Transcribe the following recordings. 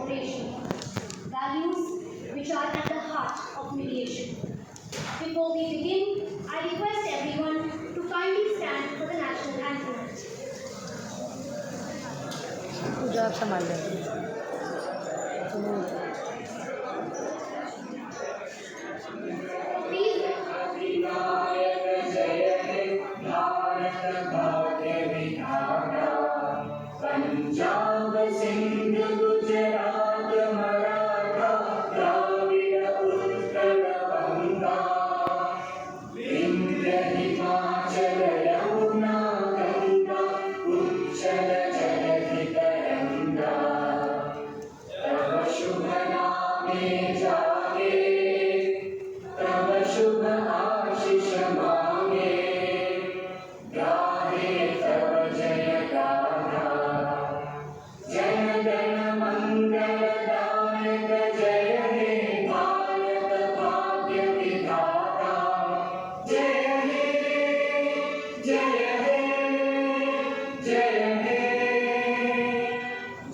cooperation, values which are at the heart of mediation. Before we begin, I request everyone to kindly stand for the national anthem. पूजा आप संभाल लेंगे। पंजाब सिंध गुजरात मराठा द्राविड़ उत्कल बंगा विंध्य हिमाचल यमुना गंगा उच्चल जलधि तरंगा तव शुभ नामे जागे तव शुभ आशीष मांगे गाहे तव जय गाथा जन गण मंगलदायक जय हे भारत भाग्य विधाता जय हे जय हे जय हे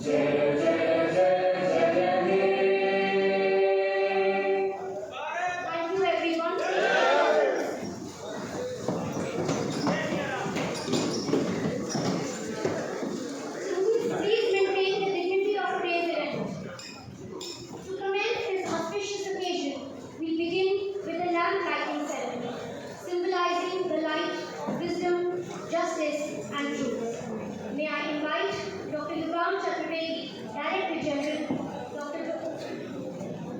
जय जय जय जय हे Thank you everyone. Please maintain the dignity of today's event. To commence this auspicious occasion, we begin with the lamp lighting ceremony, symbolizing the light of wisdom, justice, and truth. May I invite Dr. Yugam Chaturvedi, Director General,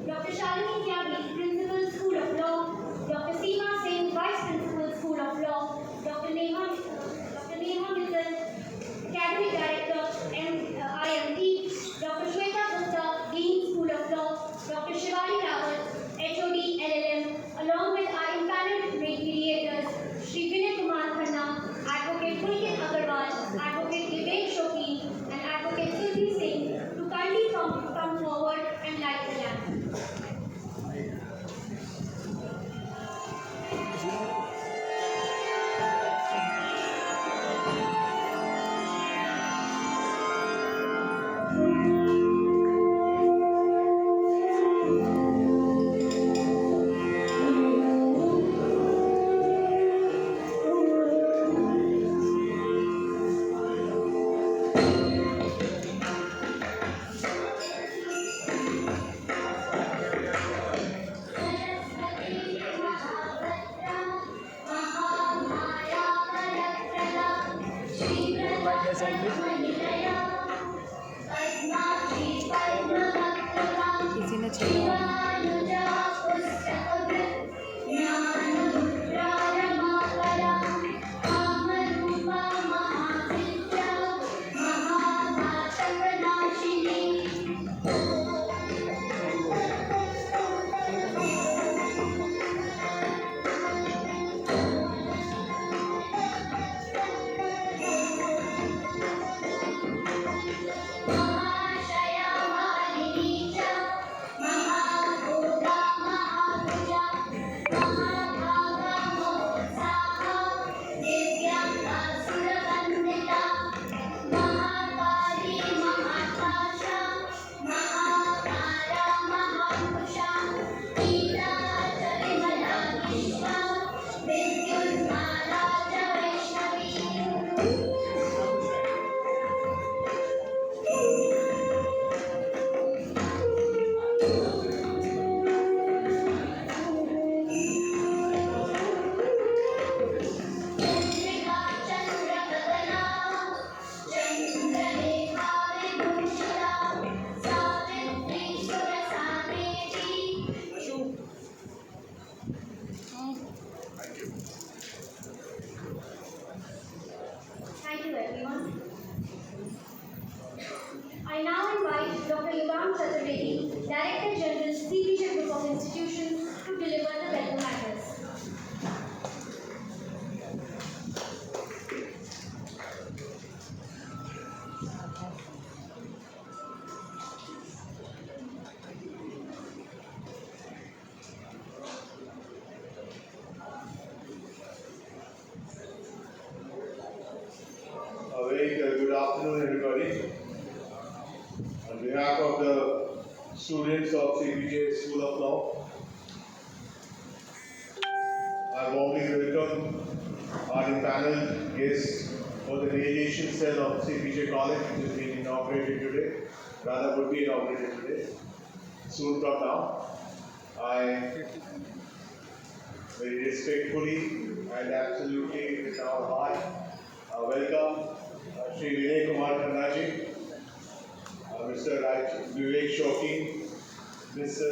Dr. Shalini Tyagi, Principal, School of Law, Dr. Seema Singh, Vice Principal, School of Law, Dr. Neha Mittal, Academic Director, IMT, Dr. Shweta Gupta, Dean, School of Law, Dr. Shivani Rawat, HOD, LLM, along with our impaneled mediators, Shri Vinay Kumar Khanna, Advocate Pulkit Agarwal, Advocate Vivek Shoki, and Advocate Sulbi Singh, to kindly come forward and light the lamp. किसी ने छेड़ा Thank you, everyone. I now invite Dr. Yugam Chaturvedi, Director General, CPJ Group of Institutions, to deliver the welcome address. A very good afternoon, everybody. On behalf of the students of CPJ School of Law, I warmly welcome our panel guests for the mediation cell of CPJ College, which is being inaugurated today, rather would be inaugurated today, soon from now. I very respectfully and absolutely with our heart welcome Sri Vinay Kumar Khanna ji, Mr. Vivek Shokin, Mr.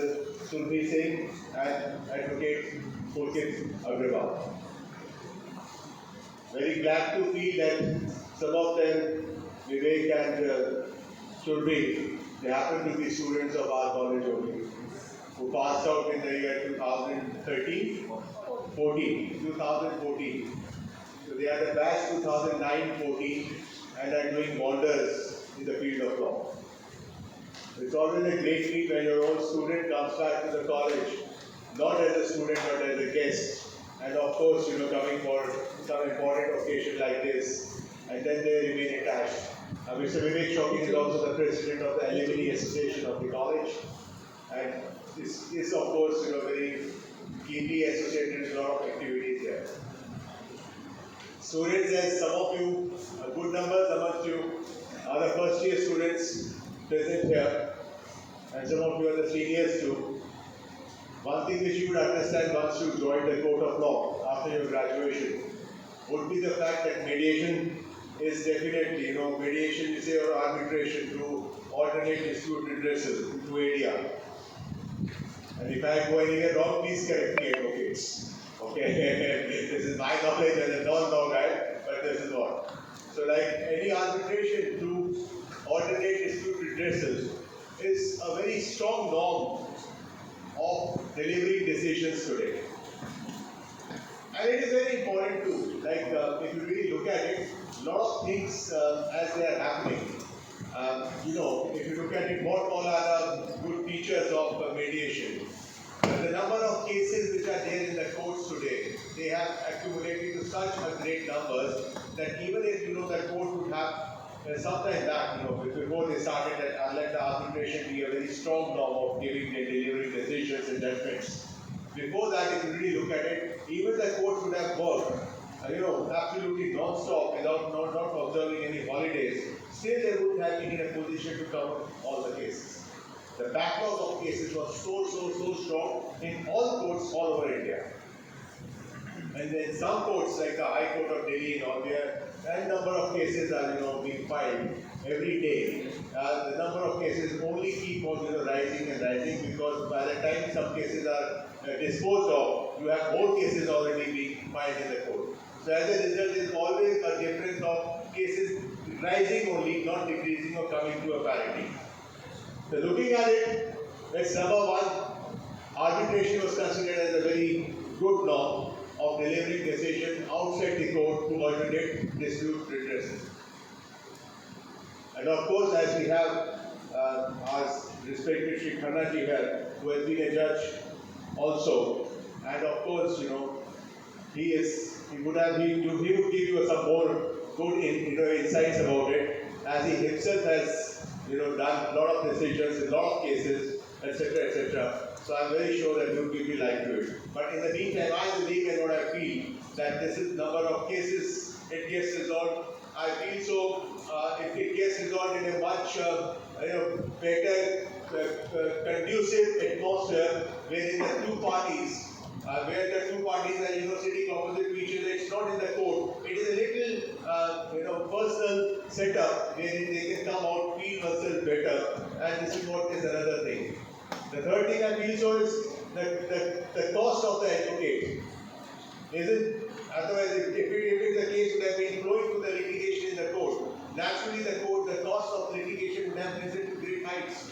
Surbhi Singh, and Advocate Pulkit Agrawal. Very glad to feel that some of them, Vivek and Surbhi, they happen to be students of our college only, who passed out in the year 2013, 2014. So they are the batch 2009-14 and are doing wonders in the field of law. It's always a great feat when your own student comes back to the college, not as a student but as a guest. And of course, coming for some important occasion like this, and then they remain attached. Mr. Vivek Shokin is also the president of the Alumni Association of the college, and is of course, very keenly associated with a lot of activities here. Students, as some of you, a good numbers amongst you, are the first year students present here, and some of you are the seniors too. One thing which you would understand once you join the court of law after your graduation would be the fact that mediation is definitely, mediation you say, or arbitration to alternate dispute redressal to ADR. And if I go anywhere wrong, please correct me, advocates. Okay, this is my knowledge as a non-law guy, but this is what. So like any arbitration to alternate dispute redressal is a very strong norm of delivering decisions today. And it is very important too. Like if you really look at it, a lot of things as they are happening. If you look at it, what all are the good features of mediation? The number of cases which are there in the courts today, they have accumulated to such a great numbers that even if the court would have sometime back, before they started that, let the arbitration be a very strong norm of giving and delivering decisions and judgments. Before that, if you really look at it, even the court would have worked, absolutely non-stop without not observing any holidays. Still, they would have been in a position to cover all the cases. The backlog of cases was so strong in all courts all over India. And then some courts like the High Court of Delhi and all, there a number of cases are being filed every day. The number of cases only keep on rising and rising, because by the time some cases are disposed of, you have more cases already being filed in the court. So as a result, there is always a difference of cases rising only, not decreasing or coming to a parity. So looking at it, that's number one. Arbitration was considered as a very good norm of delivering decision outside the court to alternate dispute redressal. And of course, as we have our respected Sri Khanna ji here, who has been a judge also, and of course, he would give you some more good insights about it, as he himself has done a lot of decisions in a lot of cases, etc., etc. So I'm very sure that you will be like to it. But in the meantime, I believe and what I feel that this is number of cases it gets resolved. I feel so. It gets resolved in a much better, conducive atmosphere, wherein the two parties. Where the two parties are sitting opposite to each other, it's not in the court. It is a little personal setup wherein they can come out, feel themselves better, and this is what is another thing. The third thing I feel so is the cost of the advocate. Otherwise, if the case would have been flowing to the litigation in the court, naturally the cost of litigation would have risen to great heights.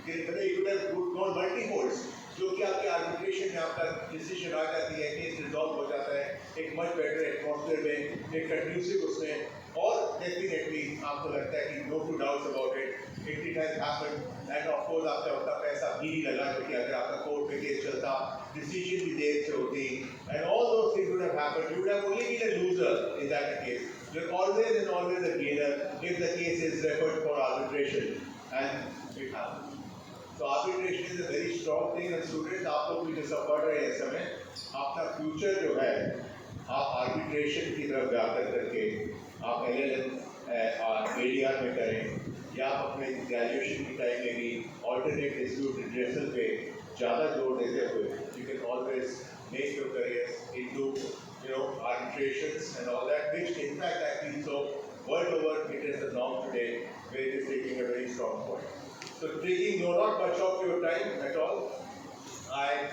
It would have gone multi-folds. जो कि आपके arbitration में आपका decision आ जाती है, case resolve हो जाता है एक मच बेटर एटमॉस्फेयर में, एक कंड्यूसिव उसमें, और डेफिनेटली आपको लगता है कि no two doubts about it has happened, and of course आपका उतना पैसा भी नहीं लगा, क्योंकि अगर आपका कोर्ट में केस चलता, डिसीजन भी देर से होती, and all those things would have happened, you would have only been a loser in that case. You're always and always a gainer if the case is referred for arbitration. And it happens. So arbitration is a very strong thing, and students आप लोग भी जो सब पढ़ रहे हैं इस समय, आपका फ्यूचर जो है आप आर्बिट्रेशन की तरफ जाकर करके आप LLM और ADR में करें, या आप अपने ग्रेजुएशन की टाइम में भी ऑल्टरनेट डिस्प्यूट रिड्रेसल पे ज़्यादा जोर देते हुए you can always make your career into arbitrations and all that, which in fact actually so world over it is the norm today where it is taking a very strong point. So taking not much of your time at all, I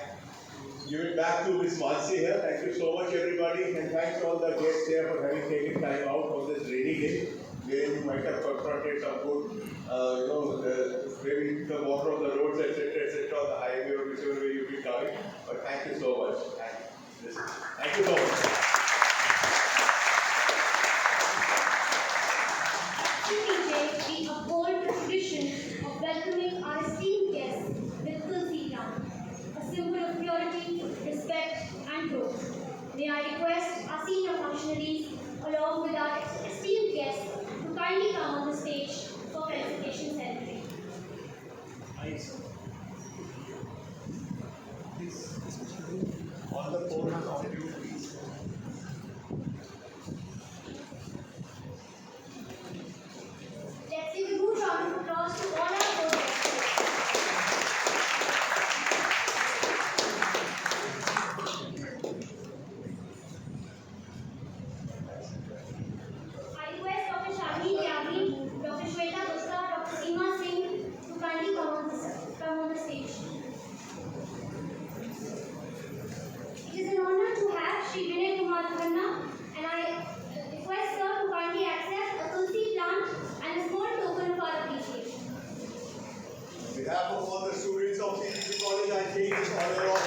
give it back to Ms. Mansi here. Thank you so much everybody, and thanks to all the guests here for having taken time out on this rainy day where you might have confronted some good, maybe the water on the roads, etc., on the highway or whichever way you've been coming. But thank you so much. Thank you so much. We uphold the tradition of welcoming our esteemed guests with Tulsi plant, a symbol of purity, respect, and growth. May I request our senior functionaries, along with our esteemed guests, to kindly come on the stage for felicitation ceremony. On the board of you, please. Let's give a huge round of applause to all our board guests. I request Dr. Shalini Tyagi, Dr. Shweta Gupta, Dr. Seema Singh to kindly come on the stage. It is an honor to have Shri Vinay Kumar Khanna, and I request sir to kindly accept a Tulsi plant and a small token of our appreciation. On behalf of all the students of CBC College, I take this honor of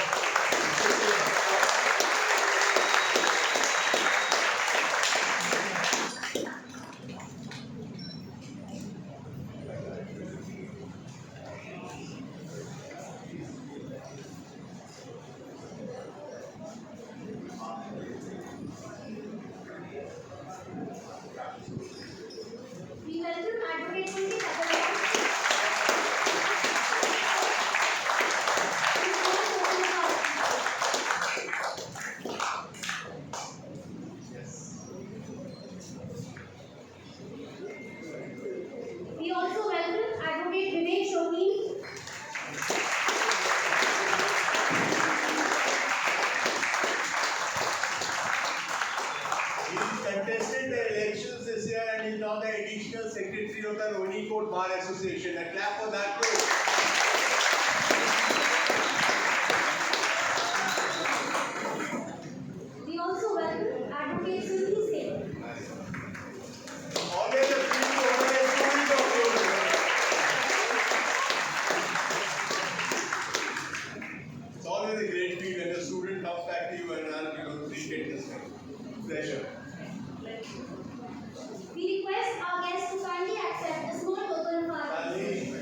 We welcome Advocate Tulsi Khattar. We also welcome Advocate Vivek Shohin. he contested the elections this year and is now the additional secretary of the Roni Court Bar Association. A clap for that too. We also welcome Advocate Sunil Singh. Always a feel to honor a student of yours. It's always a great feel when a student comes back to you and treat this way. Pleasure. We request our guests to kindly accept a small token of our appreciation.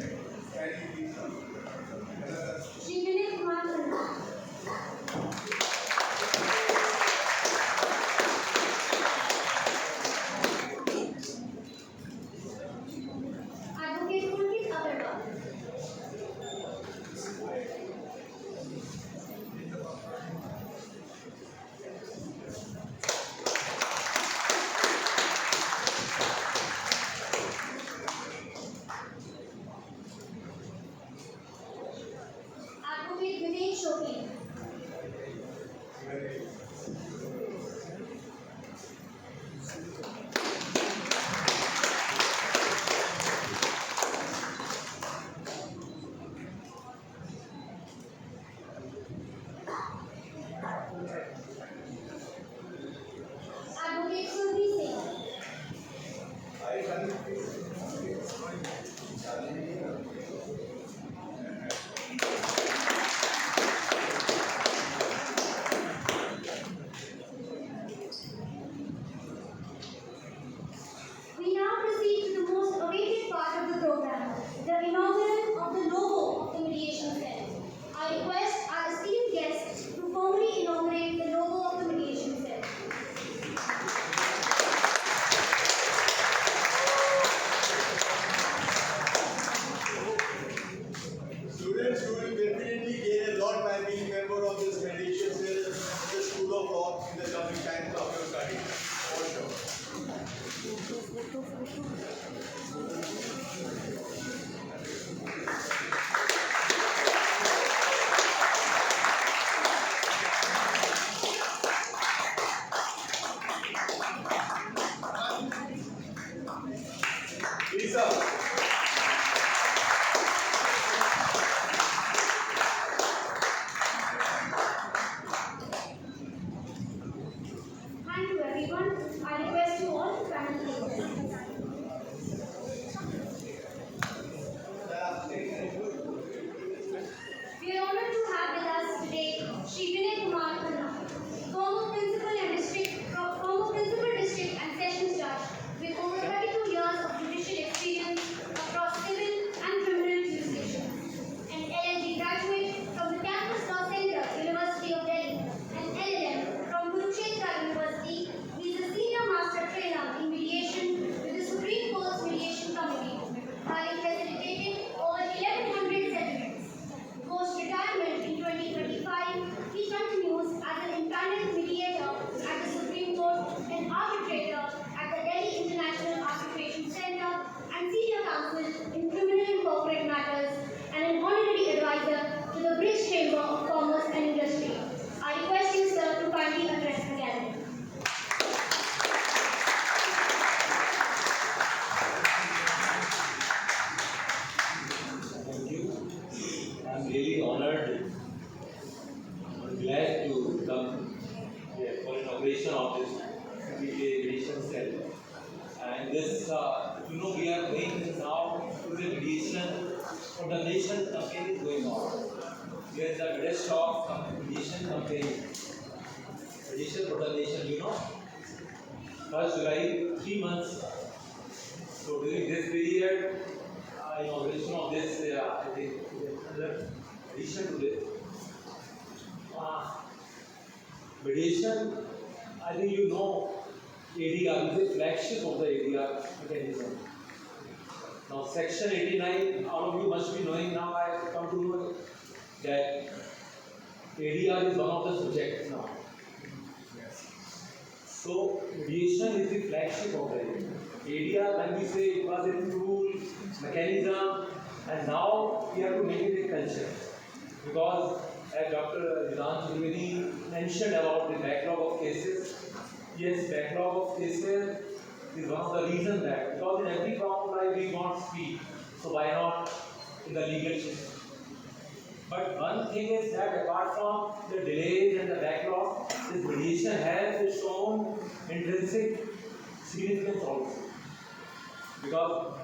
protestation campaign is going on. Here is the greatest of mediation campaign. Mediation protestation, you know, 1st July, 3 months. So during this period, inauguration of this, I think, another addition to this. Mediation, I think you know, ADR is the flagship of the ADR mechanism. Now, Section 89, all of you must be knowing now. I have come to know that ADR is one of the subjects now. So, mediation is the flagship of the ADR. ADR, when we say it was a tool, mechanism, and now we have to make it a culture. Because as Dr. Vedant Trivedi mentioned about the backlog of cases, yes, backlog of cases is one of the reasons that, because in every form of life we want speed, so why not in the legal system? But one thing is that apart from the delays and the backlog, this mediation has its own intrinsic significance also. Because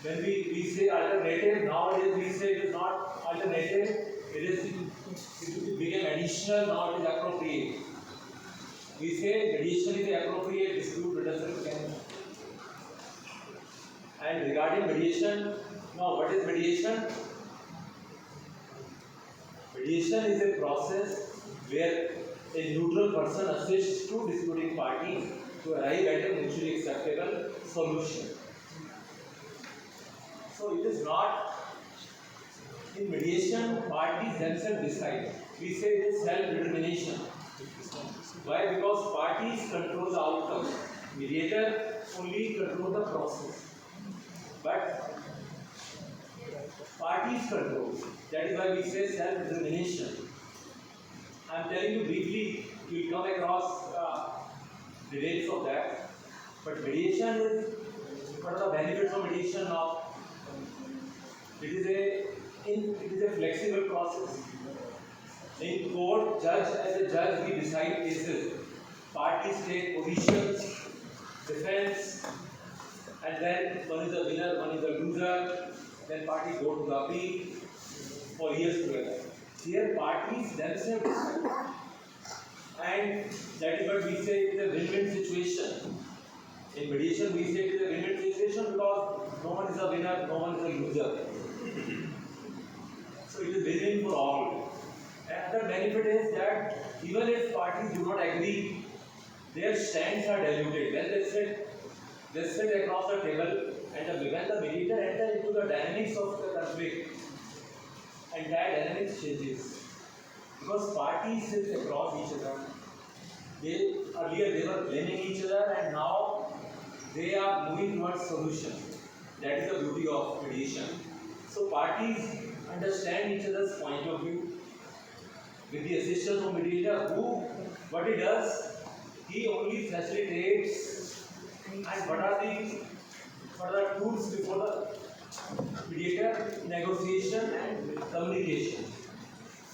when we say alternative, nowadays we say it is not alternative, it became additional, now it is appropriate. We say mediation is the appropriate dispute redressal mechanism. And regarding mediation, now what is mediation? Mediation is a process where a neutral person assists two disputing parties to arrive at a mutually acceptable solution. So it is not, in mediation, parties themselves decide. We say it is self-determination. Why? Because parties control the outcome. Mediator only control the process. But parties control. That is why we say self-determination. I am telling you briefly, you will come across details of that. But mediation is, what are the benefits of mediation now? It is a flexible process. In court, as a judge, we decide cases. Parties take positions, defense, and then one is the winner, one is the loser. Then parties go to the appeal for years together. Here, parties themselves decide. And that is what we say it is a win-win situation. In mediation, we say it is a win-win situation because no one is a winner, no one is a loser. So it is win-win for all. Another benefit is that even if parties do not agree, their stands are diluted. When they sit across the table, and when the mediator enters into the dynamics of the conflict, entire dynamics changes. Because parties sit across each other. Earlier they were blaming each other, and now they are moving towards solution. That is the beauty of mediation. So parties understand each other's point of view. With the assistance of mediator, what he does, he only facilitates. And what are the tools before the mediator? Negotiation and communication.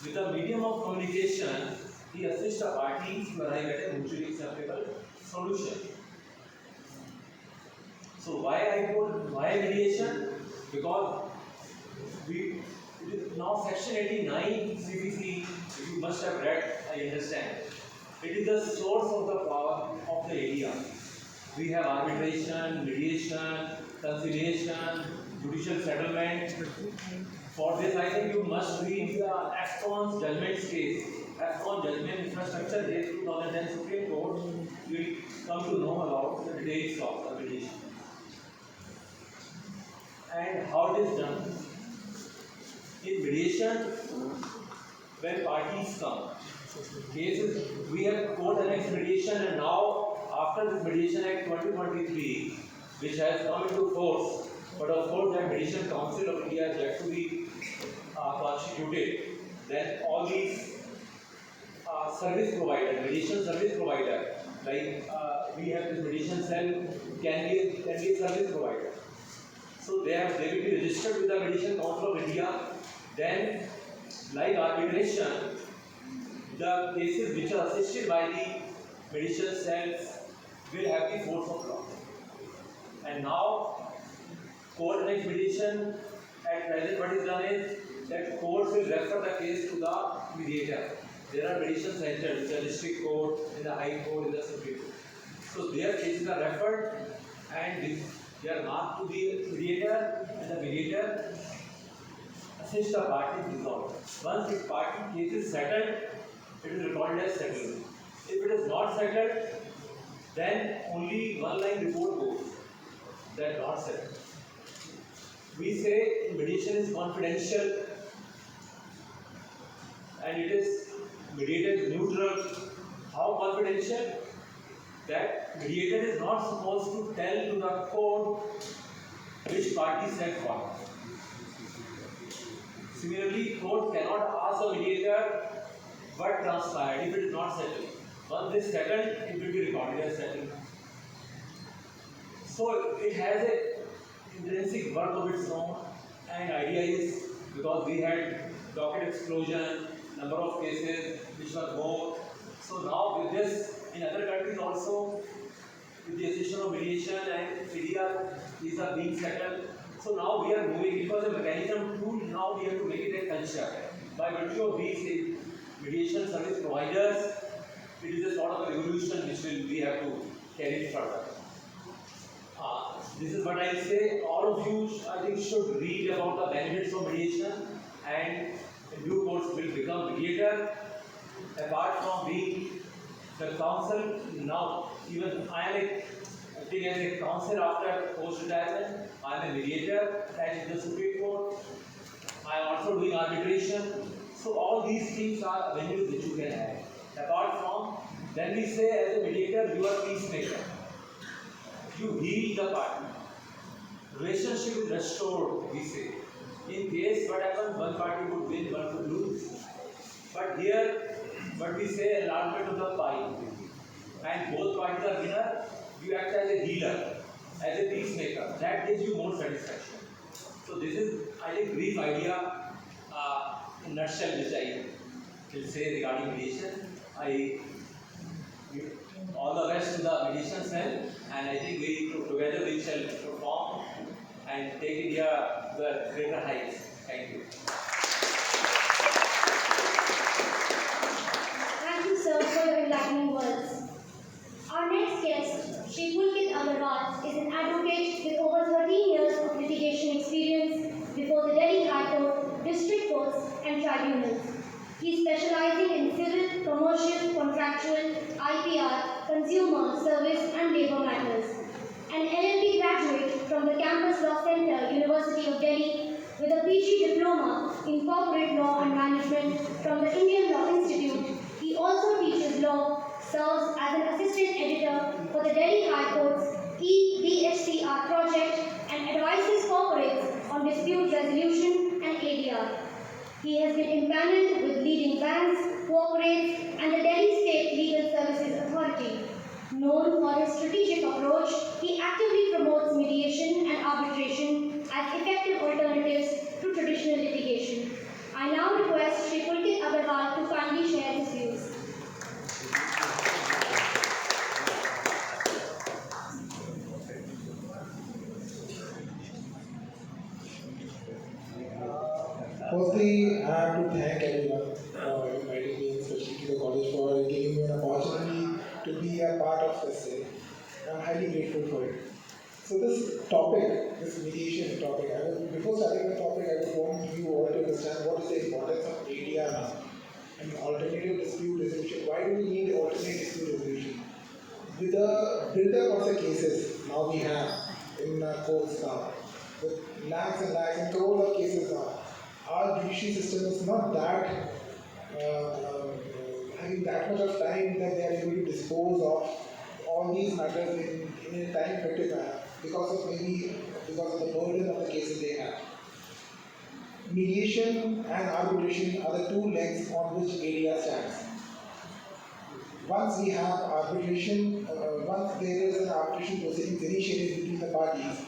With the medium of communication, he assists the parties to arrive at a mutually acceptable solution. So why mediation? Because now Section 89 CPC, you must have read, I understand. It is the source of the power of the area. We have arbitration, mediation, conciliation, judicial settlement. For this, I think you must read the AFCON's judgment case. AFCON Judgment Infrastructure Case 2010 Supreme Court. You will come to know about the details of the mediation and how it is done. In mediation, when parties come, cases, we have court annexed mediation, and now after this Mediation Act 2023, which has come into force, but of course that Mediation Council of India has yet to be constituted, then all these service provider, mediation service provider, like we have this mediation cell, can be a service provider. So they will be registered with the Mediation Council of India. Then, like arbitration, the cases which are assisted by the mediation cells will have the force of law. And now, court annexed mediation at present what is done is that courts will refer the case to the mediator. There are mediation centers in the district court, in the high court, in the supreme court. So their cases are referred and they are marked to the mediator, and the mediator assists the party to resolve. Once the party case is settled, it is recorded as settled. If it is not settled, then only one line report goes that not settled. We say mediation is confidential and it is mediated neutral. How confidential? That mediator is not supposed to tell to the court which party said what. Similarly, court cannot ask the mediator what transpired if it is not settled. Once this settled, it will be recorded as settled. So it has a intrinsic work of its own, and idea is because we had docket explosion, number of cases which were more. So now with this, in other countries also, with the accession of mediation and CDR, these are being settled. So now we are moving, because the mechanism tool, now we have to make it a culture. By virtue of these mediation service providers, it is a sort of a revolution which we have to carry it further. This is what I say. All of you, I think, should read about the benefits of mediation, and in due course will become mediator. Apart from being the counsel, now even I am acting as a counsel after post-retirement. I am a mediator at the Supreme Court. I am also doing arbitration. So all these things are avenues which you can have. Apart from, then we say as a mediator, you are peacemaker. You heal the party. Relationship is restored, we say. In case what happens, one party would win, one would lose. But here, what we say, enlargement of the pie. And both parties are winner, you act as a healer, as a peacemaker. That gives you more satisfaction. So this is, I think, brief idea in nutshell which I will say regarding mediation. I give all the best to the mediation cell, and I think we together we shall perform and take India to the greater heights. Thank you. Thank you, sir, for your enlightening words. Our next guest, Shri Pulkit Agarwal, is an advocate with over 13 years of litigation experience before the Delhi High Court, district courts, and tribunals. He is specializing in civil, commercial, contractual, IPR, consumer, service, and labor matters. An LLB graduate from the Campus Law Center, University of Delhi, with a PG diploma in corporate law and management from the Indian Law Institute. He also teaches law, serves as an assistant editor for the Delhi High Court's EDHCR project, and advises corporates on dispute resolution and ADR. He has been empaneled with leading banks, corporates, and the Delhi State Legal Services Authority. Known for his strategic approach, he actively promotes mediation and arbitration as effective alternatives to traditional litigation. I now request Shri Pulkit Agarwal to kindly share his views. Firstly, I have to thank everyone for inviting me, especially to the college, for giving me an opportunity to be a part of this day. I'm highly grateful for it. So this topic, this mediation topic, before starting the topic, I would want you all to understand what is the importance of ADR now. And alternative dispute resolution. Why do we need alternate dispute resolution? With the build-up of the cases now we have in courts now, with lakhs and lakhs and crores of cases now, our judiciary system is not that having that much of time that they are able to dispose of all these matters in a time effective manner because of the burden of the cases they have. Mediation and arbitration are the two legs on which ADR stands. Once we have arbitration, once there is an arbitration proceedings initiated between the parties,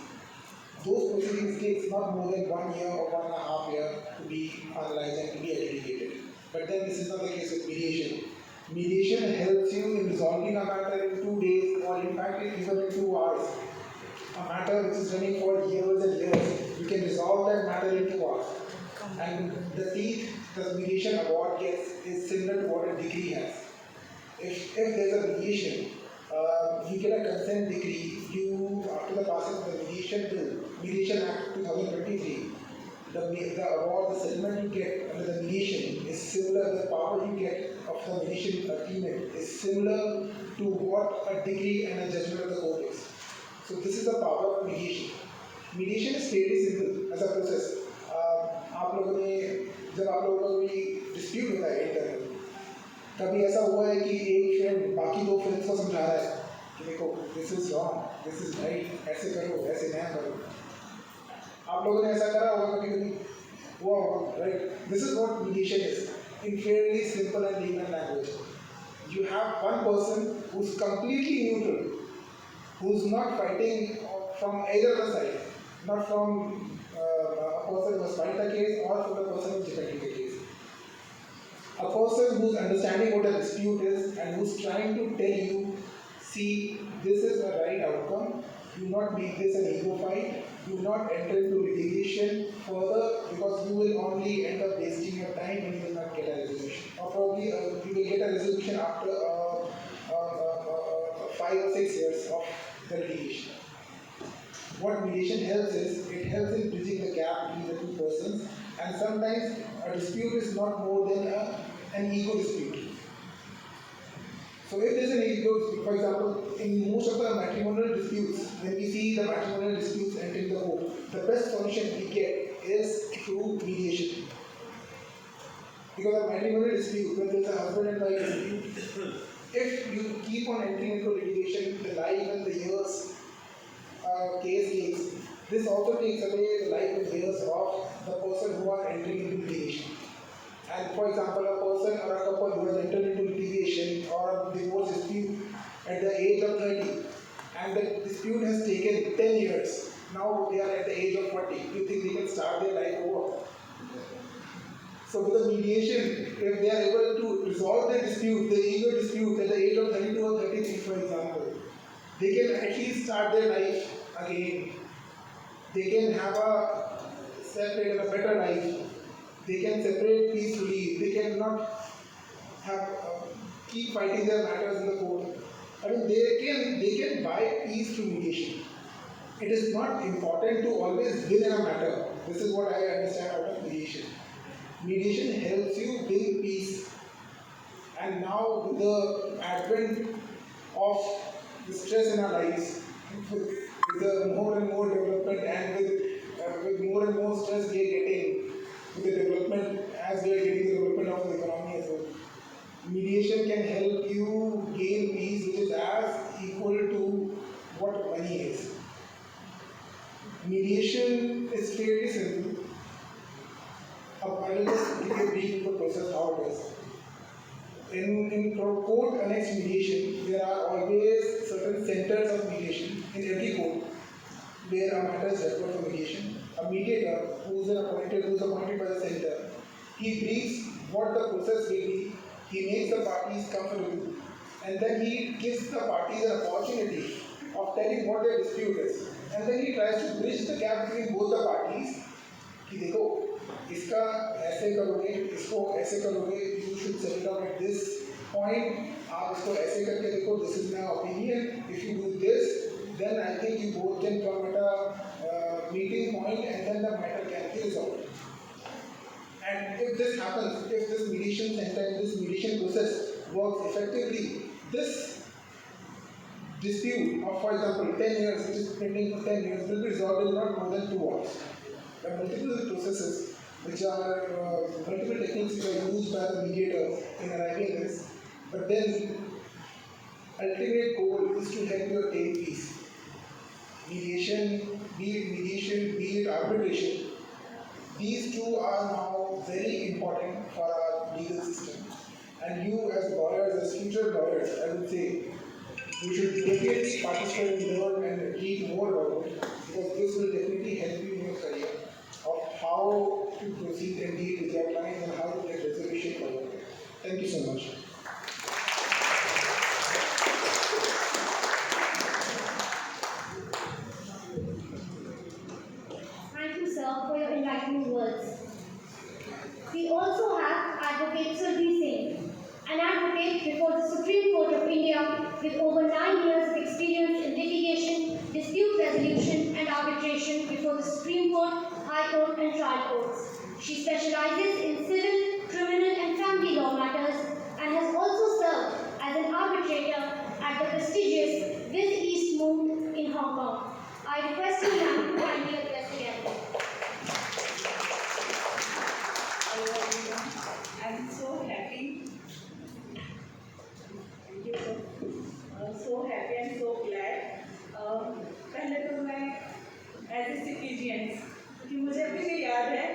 those proceedings takes not more than 1 year or 1.5 years to be analyzed and to be adjudicated. But then this is not the case with mediation. Mediation helps you in resolving a matter in 2 days or in fact even in 2 hours. A matter which is running for years and years we can resolve that matter in 2 hours. And the teeth the mediation award gets is similar to what a degree has. If there's a mediation, you get a consent decree, after the passing of the Mediation Bill, Mediation Act 2023, the award, the settlement you get under the mediation is similar, the power you get of the mediation agreement is similar to what a degree and a judgment of the court is. So this is the power of mediation. Mediation is fairly simple as a process. आप लोगों ने जब आप लोगों का कोई dispute होता है इंटरनल, कभी ऐसा हुआ है कि एक फ्रेंड बाकी 2 फ्रेंड्स को समझा रहा है कि देखो this is wrong, this is right, ऐसे करो, ऐसे ना करो. आप लोगों ने ऐसा करा होगा कभी कभी, हुआ होगा, right? This is what mediation is in Fairlie simple and legal language. You have one person who's completely neutral, who's not fighting from either the side, not from a person who has fight the case or from the person who's defending the case. A person who's understanding what a dispute is and who's trying to tell you, see, this is the right outcome. Do not make this an ego fight. Do not enter into litigation further because you will only end up wasting your time and you will not get a resolution. Or probably you will get a resolution after 5 or 6 years of the litigation. What mediation helps is, it helps in bridging the gap between the 2 persons, and sometimes a dispute is not more than an ego dispute. So if there is an ego dispute, for example, in most of the matrimonial disputes, when we see the matrimonial disputes entering the court, the best solution we get is through mediation. Because a matrimonial dispute, when there is a husband and wife dispute, if you keep on entering into litigation, the life and the years case takes, this also takes away the life and years of the person who are entering into litigation. And for example, a person or a couple who has entered into litigation or a divorce dispute at the age of 30, and the dispute has taken 10 years, now they are at the age of 40, you think they can start their life over? So with the mediation, if they are able to resolve their dispute, the ego dispute at the age of 32 or 33, for example, they can at least start their life again. They can have a separate and a better life. They can separate peacefully. They cannot have keep fighting their matters in the court. I mean, they can buy peace through mediation. It is not important to always win in a matter. This is what I understand out of mediation. Mediation helps you bring peace. And now with the advent of the stress in our lives, with the more and more development and with more and more stress we are getting, with the development, as we are getting the development of the economy as well, mediation can help you gain peace which is as equal to what money is. Mediation is fairly simple. I will just give a brief of the process how it is. In court annexed mediation, there are always certain centers of mediation in every court where a matter is referred for mediation. A mediator who is appointed by the center, he briefs what the process will be, he makes the parties comfortable, and then he gives the parties an opportunity of telling what their dispute is. And then he tries to bridge the gap between both the parties. कि देखो इसका ऐसे करोगे, इसको ऐसे करोगे, you should settle down at this point, आप इसको ऐसे करके देखो, this is my opinion, if you do this, then I think you both can come at a meeting point and then the matter can be resolved. And if this happens, if this mediation center and this mediation process works effectively, this dispute of, for example, 10 years, which is pending for 10 years, will be resolved in not more than 2 hours. There are multiple processes which are multiple techniques which are used by the mediator in arriving at this, but then ultimate goal is to help you attain peace. Mediation, be it arbitration, these two are now very important for our legal system. And you as lawyers, as future lawyers, I would say, you should definitely participate and learn and read more about it, because this will definitely help you in your career of how to proceed and deal with your clients and how to get resolution for it. Thank you so much. Thank you, We also have Advocate Surbhi Singh, an advocate before the Supreme Court of India with over 9 years of experience in litigation, dispute resolution and arbitration before the Supreme Court, High Court and trial courts. She specializes in civil, criminal and family law matters and has also served as an arbitrator at the prestigious With East Moot in Hong Kong. I request you, ma'am, to kindly address again. Hello everyone, I'm so happy. Thank you so happy and so glad. पहले तो मैं as a सिटीजियंस, क्योंकि मुझे अभी भी याद है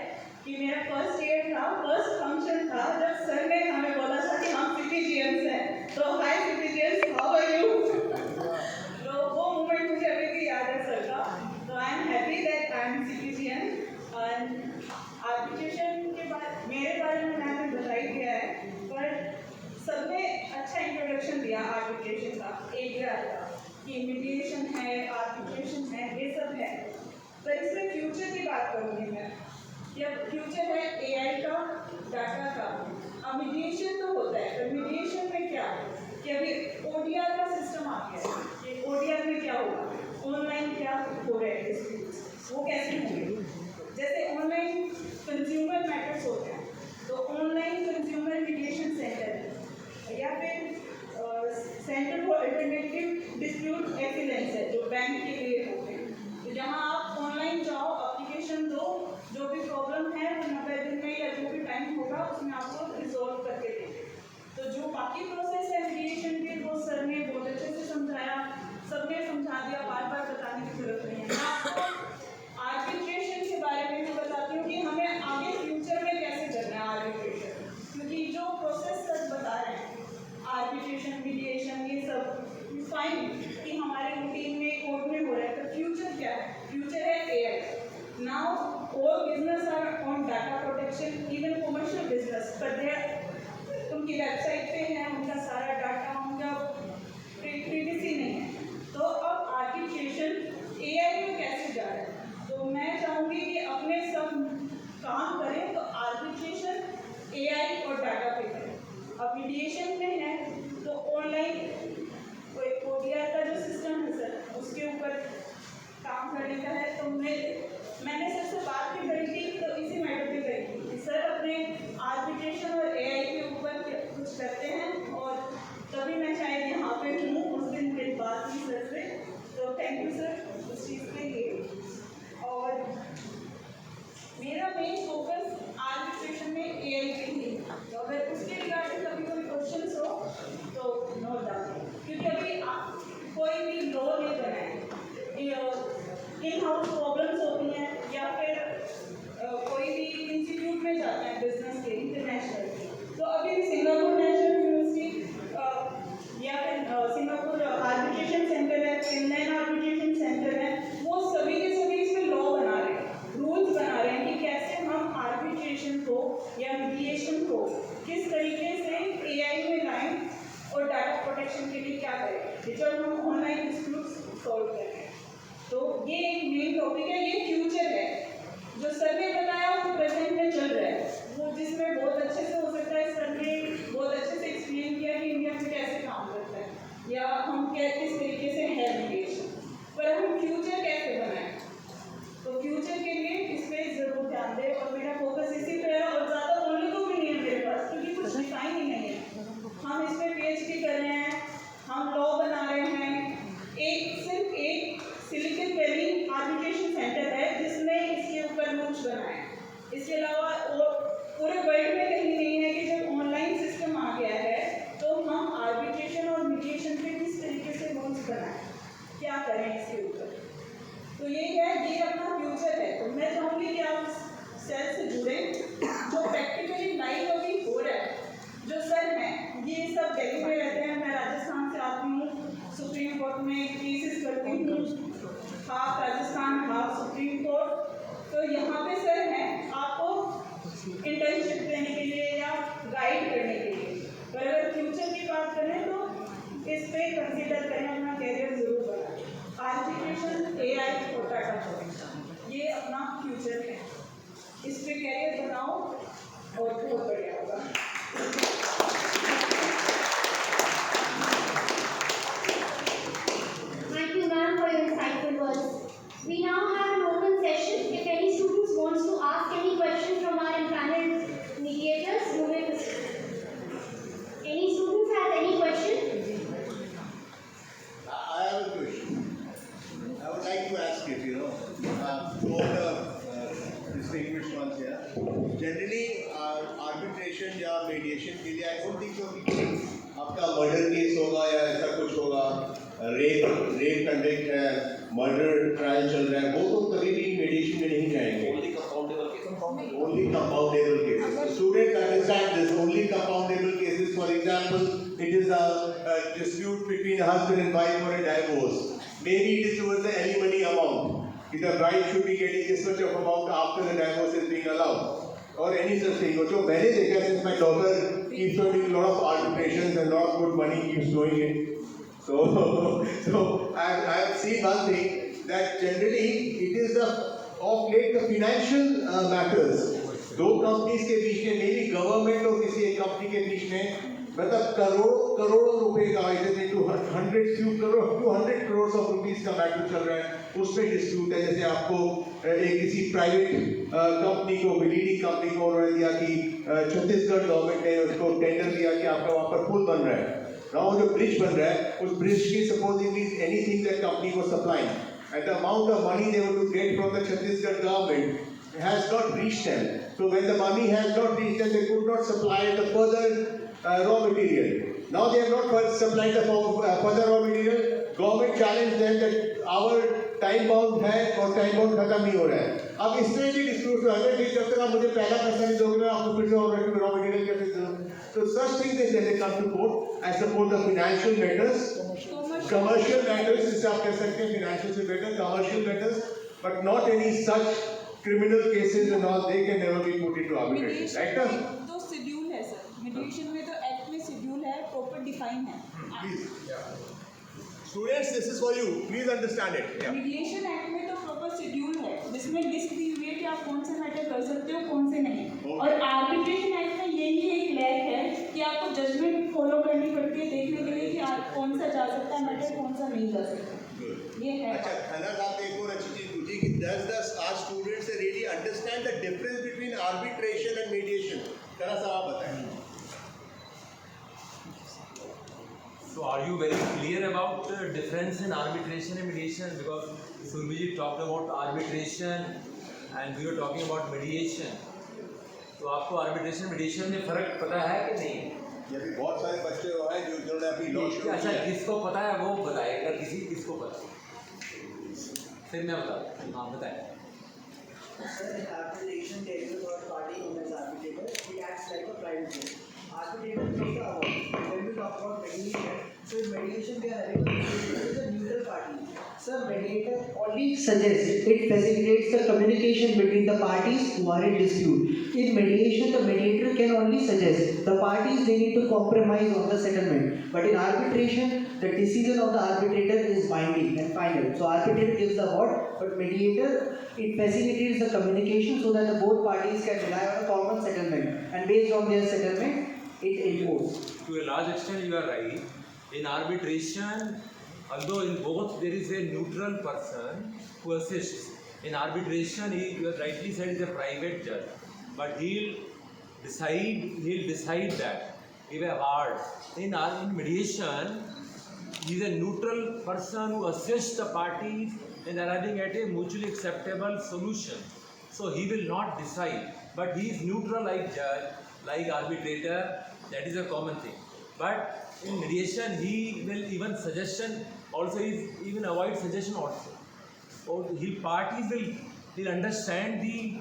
कि मेरा फर्स्ट ईयर था, फर्स्ट फंक्शन था जब सर ने हमें बोला था कि हम सिटीजियंस हैं, तो हाय सिटीजियंस, हाउ आर यू? तो वो मोमेंट मुझे अभी भी याद है सर का. तो I am happy that I am citizen. And arbitration के बाद मेरे बारे में मैंने बताई दिया है, पर सबने अच्छा इंट्रोडक्शन दिया आर्बिट्रेशन का, एरिया का, कि मीडिएशन है, आर्बिट्रेशन है, ये सब है. पर इसमें फ्यूचर की बात करूँगी मैं. यह फ्यूचर है एआई का, डाटा का. अब मीडिएशन तो होता है, पर मीडिएशन में क्या कि अभी ओडीआर का सिस्टम आ गया है. ये ओडीआर में क्या होगा, ऑनलाइन क्या हो रहे हैं डिस्प्यूट्स, वो कैसे होंगे. जैसे ऑनलाइन कंज्यूमर मैटर्स होते हैं, तो ऑनलाइन कंज्यूमर मीडिएशन सेंटर या फिर centre for alternative dispute excellence है, जो बैंक के लिए होते हैं. तो जहाँ आप ऑनलाइन जाओ, एप्लीकेशन दो, जो भी प्रॉब्लम है वो 90 दिन में या जो भी टाइम होगा उसमें आपको रिजॉल्व करके देंगे. तो जो बाकी प्रोसेस है मीडिएशन के, वो सर ने बहुत अच्छे से समझाया, सबने समझा दिया, बार बार बताने की जरूरत नहीं है. मैं आपको आर्बिट्रेशन के बारे में भी बताती हूँ कि हमें आगे फ्यूचर में कैसे करना है आर्बिट्रेशन, क्योंकि जो प्रोसेस सर बता रहे हैं आर्बिट्रेशन, मीडिएशन, ये सब फाइन कि हमारे रूटीन में कोर्ट में हो रहा है. तो फ्यूचर क्या है, फ्यूचर है AI. Now all business are on data protection, even commercial business, but they are उनकी वेबसाइट पे है, उनका सारा डाटा, उनका प्रिवेसी नहीं है. तो अब आर्बिट्रेशन एआई में कैसे जा रहा है, तो मैं चाहूँगी कि अपने सब काम करें तो आर्बिट्रेशन एआई और डाटा पे करें. अब मीडिएशन में है तो ऑनलाइन ओडीआर का जो सिस्टम है सर, उसके ऊपर काम करने का है. तो मैंने सर से बात भी करी थी, तो इसी मैटर पे करी थी कि सर अपने आर्बिट्रेशन और एआई के ऊपर कुछ करते हैं, और तभी मैं शायद यहाँ पे हूँ. उस दिन मेरी बात हुई सर से, तो थैंक यू सर उस चीज़ के लिए. और मेरा मेन फोकस आर्बिट्रेशन में एआई पे ही, तो अगर उसके रिगार्डिंग कभी कोई क्वेश्चन हो तो नो डाउट, क्योंकि अभी आप कोई भी लॉ नहीं बनाए, इन हाउस प्रॉब्लम्स होती हैं या फिर कोई भी इंस्टीट्यूट में जाते हैं बिजनेस के, इंटरनेशनल. तो अभी भी सिंगापुर नेशनल यूनिवर्सिटी या फिर सिंगापुर आर्बिट्रेशन सेंटर है, फिनलैंड आर्बिट्रेशन सेंटर है, वो सभी के सभी इसमें लॉ बना रहे हैं, रूल्स बना रहे हैं कि कैसे हम आर्बिट्रेशन को या मीडिएशन को किस तरीके से एआई में लाएं और डाटा प्रोटेक्शन के लिए क्या करें जब हम ऑनलाइन डिस्प्यूट्स सॉल्व कर रहे हैं. तो ये एक मेन टॉपिक है, ये फ्यूचर है. जो सर ने बताया वो प्रेजेंट में चल रहा है, वो जिसमें बहुत अच्छे से हो सकता है. सर ने बहुत अच्छे से एक्सप्लेन किया कि इंडिया में कैसे काम करता है या हम क्या किस तरीके से है मीडिएशन, पर हम फ्यूचर कैसे बनाएं. तो फ्यूचर के लिए इस पर जरूर ध्यान दें, और मेरा फोकस इसी पे है. और ज़्यादा बोलने को भी नहीं है मेरे पास, क्योंकि कुछ डिफाइन ही नहीं है. हम इस पर पीएचडी कर रहे हैं, हम लॉ बना रहे हैं. सिर्फ एक सिलिकॉन वैली आर्बिट्रेशन सेंटर है जिसने इसके ऊपर रूल्स बनाए. इसके अलावा और पूरे वर्ल्ड में कहीं नहीं है कि जब ऑनलाइन सिस्टम आ गया है तो हम आर्बिट्रेशन और मीडिएशन पे किस तरीके से रूल्स बनाएं, क्या करें इसके ऊपर. तो ये है, ये अपना फ्यूचर है. तो मैं चाहूँगी कि आप सेल से जुड़ें, जो प्रैक्टिकली लाइव अभी हो रहा है. जो सर हैं ये सब दिल्ली में रहते हैं, मैं राजस्थान से आती हूँ, सुप्रीम कोर्ट में केसेस करती हूँ, half Rajasthan half supreme court. तो यहाँ पे सर हैं आपको इंटर्नशिप देने के लिए या गाइड करने के लिए. पर अगर फ्यूचर की बात करें तो इस पे कंसीडर करें, अपना कैरियर जरूर बनाएं. आर्बिट्रेशन, एआई और डाटा प्रोटेक्शन, ये अपना फ्यूचर है. इस पे कैरियर बनाओ और जनरली आर्बिट्रेशन या मीडिएशन के लिए आई डोंट थिंक सो कि आपका मर्डर केस होगा या ऐसा कुछ होगा, रेप कन्विक्ट है, मर्डर ट्रायल चल रहा है, वो तो कभी भी मीडिएशन में नहीं जाएंगे। Only compoundable cases. Students understand this. Only compoundable cases. For example, it is a dispute between a husband and wife for a divorce. Maybe it is towards the alimony amount. The bride should be getting this much of amount after the divorce is being allowed, or any such thing. So मैंने देखा since my daughter keeps doing a lot of arbitrations and a lot of good money keeps flowing in. So I have seen one thing that generally it is of late the financial matters. दो companies के बीच में, मेरी government और किसी एक company के बीच में, मतलब करोड़ों रुपए का, it is 200 crore of rupees का मैटर चल रहा है, उसमें डिस्प्यूट है। जैसे आपको एक किसी प्राइवेट कंपनी को, लीडिंग कंपनी को उन्होंने दिया कि छत्तीसगढ़ गवर्नमेंट ने उसको टेंडर दिया कि आपका वहाँ पर पुल बन रहा है, नाउ जो ब्रिज बन रहा है, उस ब्रिज की supposedly anything that company was supplying and the amount of money they were to get from the Chhattisgarh government has not reached them. So when the money has not reached them, they could not supply the further raw material. Now they have not supplied the further raw material. Government challenged them that our time bound है और time bound खत्म नहीं हो रहा है। अब इसमें भी dispute हुआ है कि जब तक आप मुझे पहला पैसा नहीं दोगे, आपको फिर से raw material कैसे दोगे? So such things they come to court. I suppose the financial matters, commercial matters, जिसे आप कह सकते हैं financial से better, commercial matters, but not any such criminal cases and all, they can never be put into arbitration. Right now? तो schedule है sir, mediation में तो एक्ट में शेड्यूल है, प्रॉपर डिफाइन है। Please. Students, this is for you. Please understand it. Yeah. Mediation act में तो proper schedule है, जिसमें लिस्ट दी हुई है कि आप कौन से मैटर कर सकते हो, कौन से नहीं। और आर्बिट्रेशन एक्ट में यही एक लैक है कि आपको जजमेंट फॉलो करनी पड़ती है देखने के लिए कि आप कौन सा जा सकता है मैटर, कौन सा नहीं जा सकता। ये है। अच्छा, खन्ना साहब ने एक और अच्छी चीज पूछी कि does our students really understand the difference between arbitration and mediation? Khanna साहब आप बताएं। So are you very clear about the difference in arbitration and mediation? Because Surbhi talked about arbitration and we were talking about mediation. तो आपको arbitration mediation में फर्क पता है कि नहीं? ये भी बहुत सारे बच्चे हैं जिन्होंने अभी लॉ शुरू किया। अच्छा, किसको पता है वो बताए, अगर किसको पता फिर मैं बताऊँ। हाँ बताएं। Sir, in arbitration, there is a third party known as arbitrator. He acts like a private judge. Arbitrator takes the award. When we talk about mediation, so in mediation we are having a mediator is a neutral party. Sir, mediator only suggests, it facilitates the communication between the parties who are in dispute. In mediation, the mediator can only suggest. The parties, they need to compromise on the settlement. But in arbitration, the decision of the arbitrator is binding and final. So arbitrator gives the award, but mediator, it facilitates the communication so that the both parties can rely on a common settlement. And based on their settlement, it enforces. To a large extent, you are right. In arbitration, although in both there is a neutral person who assists. In arbitration, you have rightly said, is a private judge, but he'll decide that. Give a award. In mediation, he is a neutral person who assists the parties in arriving at a mutually acceptable solution. So he will not decide, but he is neutral like judge, like arbitrator. That is a common thing. But in mediation, he will even suggestion also, he even avoid suggestion also. Or parties will understand the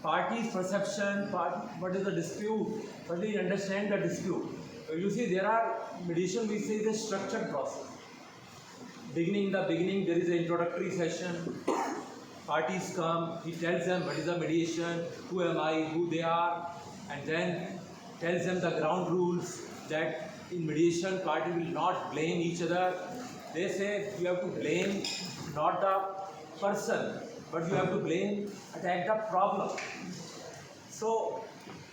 party's perception, what is the dispute, but they understand the dispute. You see, there are mediation, we say, is a structured process. In the beginning, there is an introductory session. Parties come, he tells them what is the mediation, who am I, who they are, and then tells them the ground rules that in mediation, party will not blame each other. They say you have to blame not the person, but you have to attack the problem. So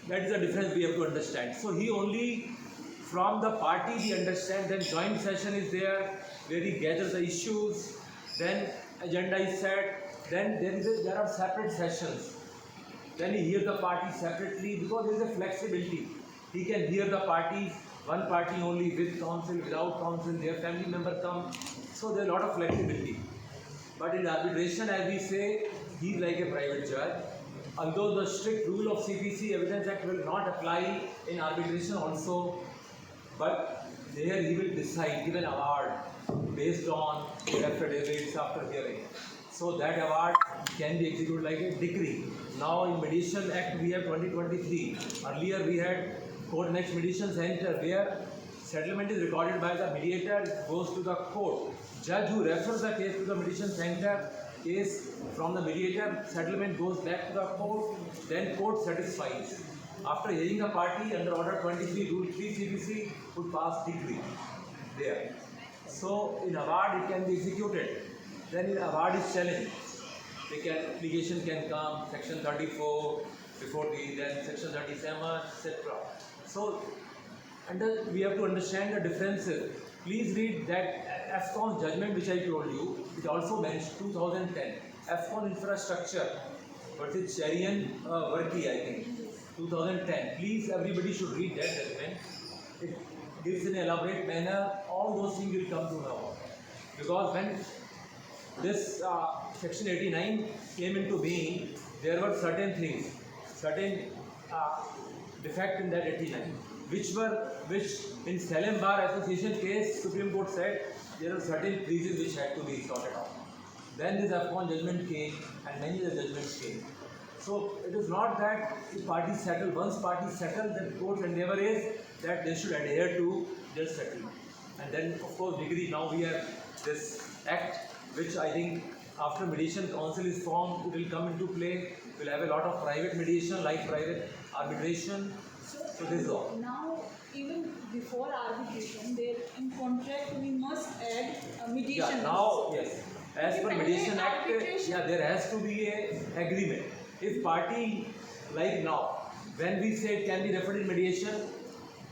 that is the difference we have to understand. So he only from the party he understands. Then joint session is there where he gathers the issues. Then agenda is set. Then there are separate sessions. Then he hears the party separately because there is a flexibility. He can hear the parties, one party only with counsel, without counsel, their family member come. So there is a lot of flexibility. But in arbitration, as we say, he is like a private judge. although the strict rule of CPC Evidence Act will not apply in arbitration also, but there he will decide, give an award based on the affidavits after hearing. So that award can be executed like a decree. Now in Mediation Act we have 2023. Earlier we had Court Next Mediation Center where settlement is recorded by the mediator, it goes to the court. Judge who refers the case to the mediation center, case from the mediator, settlement goes back to the court, then court satisfies. After hearing the party under Order 23, Rule 3 CPC would pass decree there. So in award it can be executed. Then in award is challenged. Application can come, Section 34, before then Section 37, etc. So we have to understand the differences. Please read that AFCON judgment which I told you. It also mentions 2010 AFCON infrastructure versus Cherian Worky, I think 2010. Please, everybody should read that judgment. It gives in an elaborate manner. All those things will come to know, because when this Section 89 came into being, there were certain things, certain defect in that 89, which in Salem Bar Association case, Supreme Court said there were certain freezes which had to be sorted out. Then this AFCON judgment came, and many other judgments came. So it is not that if parties settle, once parties settle, then court's endeavor is that they should adhere to their settlement. And then of course degree, now we have this act which I think after mediation council is formed, it will come into play. We'll have a lot of private mediation like private arbitration. So this is all. Now, even before arbitration, there in contract we must add mediation. Yeah, now yes. As per Mediation Act, arbitration. yeah, there has to be a agreement. If party, like now, when we say it can be referred in mediation,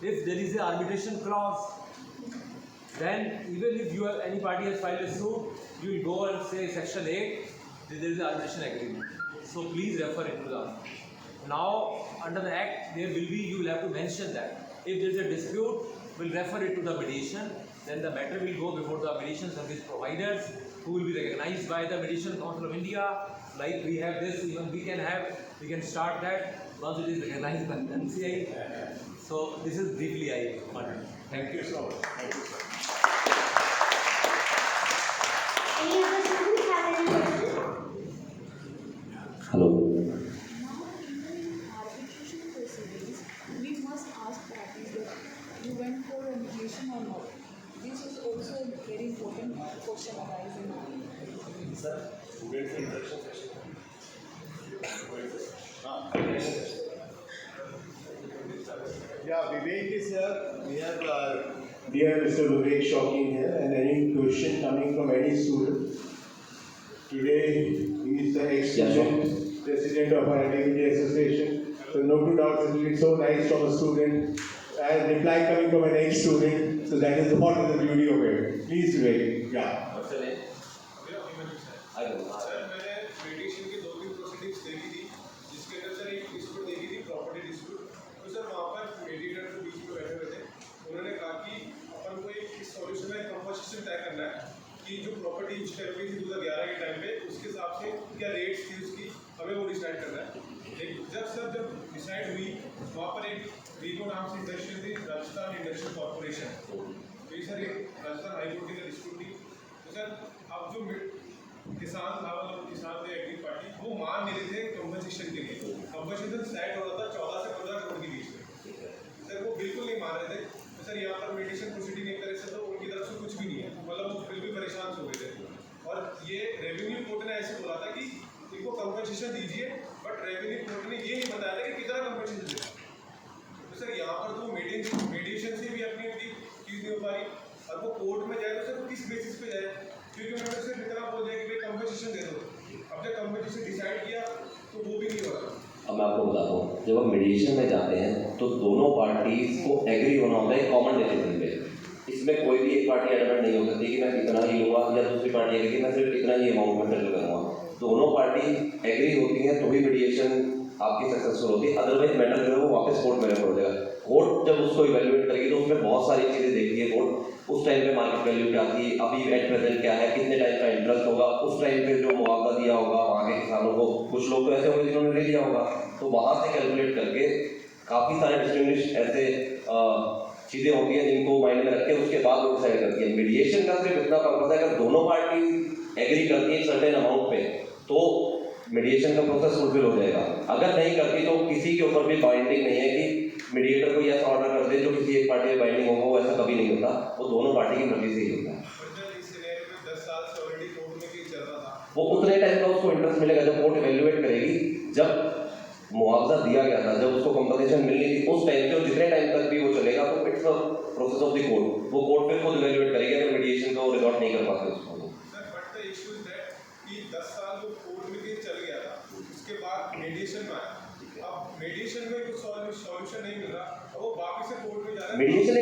if there is an arbitration clause, then even if you have any party has filed a suit, you will go and say Section 8, there is an arbitration agreement. So please refer it to the. Now under the Act, there will be, you will have to mention that. If there is a dispute, we'll refer it to the mediation. Then the matter will go before the mediation service providers, who will be recognized by the Mediation Council of India. Like we have this, even we can start that once it is recognized by the MCI. So this is briefly I wanted. Thank you so much. Thank you, sir. Any other students have any questions? Hello. Now, in arbitration proceedings, we must ask parties that you went for a mediation or not. This is also a very important question arising. Sir, student introduction session. Yeah, Vivek is here. We have dear Mr. Vivek Shocking here, and any question coming from any student. Today, he is the ex-student president of our Academy Association. So no two doubts, it will be so nice from a student and reply coming from an ex-student. So that is what is the beauty of it. Please, Vivek. Yeah. What's the name? I don't know. Sir मैंने meditation की 2-3 proceedings देखी थी, जिसके अंदर sir एक dispute देखी थी, property dispute. तो सर वहाँ पर मेडिएटर जो बीच में बैठे हुए थे, उन्होंने कहा कि अपन को एक सॉल्यूशन में कंपोजिशन तय करना है कि जो प्रॉपर्टी यूज कर रही थी 2011 के टाइम पे, उसके हिसाब से क्या रेट्स थी उसकी, हमें वो डिसाइड करना है। जब डिसाइड हुई, वहाँ पर एक रीको नाम से इंडस्ट्रियल थी, राजस्थान इंडस्ट्रियल कॉर्पोरेशन। तो ये सर एक राजस्थान हाईकोर्ट की डिस्प्यूट थी। तो सर अब जो किसान था, मतलब किसान थे एग्री पार्टी, वो मान नहीं रहे थे कंपनसेशन के लिए। कंपनसेशन सेट हो रहा था 14 से 15 करोड़ के बीच में। सर वो बिल्कुल नहीं मान रहे थे। तो सर यहाँ पर मेडिटेशन प्रोसीडिंग नहीं करे सर, तो उनकी तरफ से कुछ भी नहीं है, मतलब वो फिर भी परेशान हो गए थे। और ये रेवेन्यू कोर्ट ने ऐसे बोला था कि इनको कंपनसेशन दीजिए, बट रेवेन्यू कोर्ट ने ये नहीं बताया था कि कितना कंपनसेशन देगा। तो सर यहाँ पर तो मेडिएशन से भी अपनी चीज़ नहीं हो पा रही, और वो कोर्ट में जाए तो सर किस बेसिस पे जाए, क्योंकि उन्होंने सिर्फ इतना बोल दिया कि भाई कंपनसेशन दे दो। अब जब कंपनसेशन डिसाइड किया तो वो भी नहीं हो रहा। अब मैं आपको बताता हूँ, जब हम मीडिएशन में जाते हैं तो दोनों पार्टीज को एग्री होना होता है कॉमन डिसीजन पे। इसमें कोई भी एक पार्टी एडमेंट नहीं हो सकती कि मैं इतना ही लूँगा, या दूसरी पार्टी है कि मैं सिर्फ इतना ही अमाउंट में सेटल करूँगा। दोनों पार्टी एग्री होती हैं तो ही मीडिएशन आपकी सक्सेसफुल होती है, अदरवाइज मैटर जो है वो वापस कोर्ट में रेफर हो जाएगा। कोर्ट जब उसको इवेल्युएट करेगी तो उसमें बहुत सारी चीज़ें देखती है कोर्ट। उस टाइम पे मार्केट वैल्यू क्या थी, अभी एट प्रेजेंट क्या है, कितने टाइम का इंटरेस्ट होगा, उस टाइम पे जो मुआवजा दिया होगा वहाँ के किसानों को, कुछ लोग तो ऐसे होंगे जिन्होंने ले लिया होगा, तो वहाँ से कैलकुलेट करके काफ़ी सारे डिस्टिंग्विश ऐसे चीज़ें होती हैं जिनको माइंड में रख के उसके बाद वो डिसाइड करती है। मीडिएशन का सिर्फ इतना पर्पज है, अगर दोनों पार्टी एग्री करती है सर्टेन अमाउंट पे तो मीडिएशन का प्रोसेस फुलफिल हो जाएगा। अगर नहीं करती तो किसी के ऊपर भी बाइंडिंग नहीं है कि मीडिएटर को ऐसा ऑर्डर कर दे जो किसी एक पार्टी में बाइंडिंग होगा, वो ऐसा कभी नहीं होता, वो दोनों पार्टी की मर्जी से ही होता है। वो उतने टाइम का उसको इंटरेस्ट मिलेगा जब कोर्ट इवेल्युएट करेगी, जब मुआवजा दिया गया था, जब उसको कंपनसेशन मिलनी थी उस टाइम पे, जितने टाइम तक भी वो चलेगा तो it's a process of the court. वो कोर्ट फिर खुद इवेल्युएट करेगी अगर मीडिएशन को रिजॉल्व नहीं कर पाते उसको। मीडिएशन में आया, अब मीडिएशन में कुछ सॉल्यूशन नहीं मिल रहा, अब वो वापस से कोर्ट में जा रहा है। मीडिएशन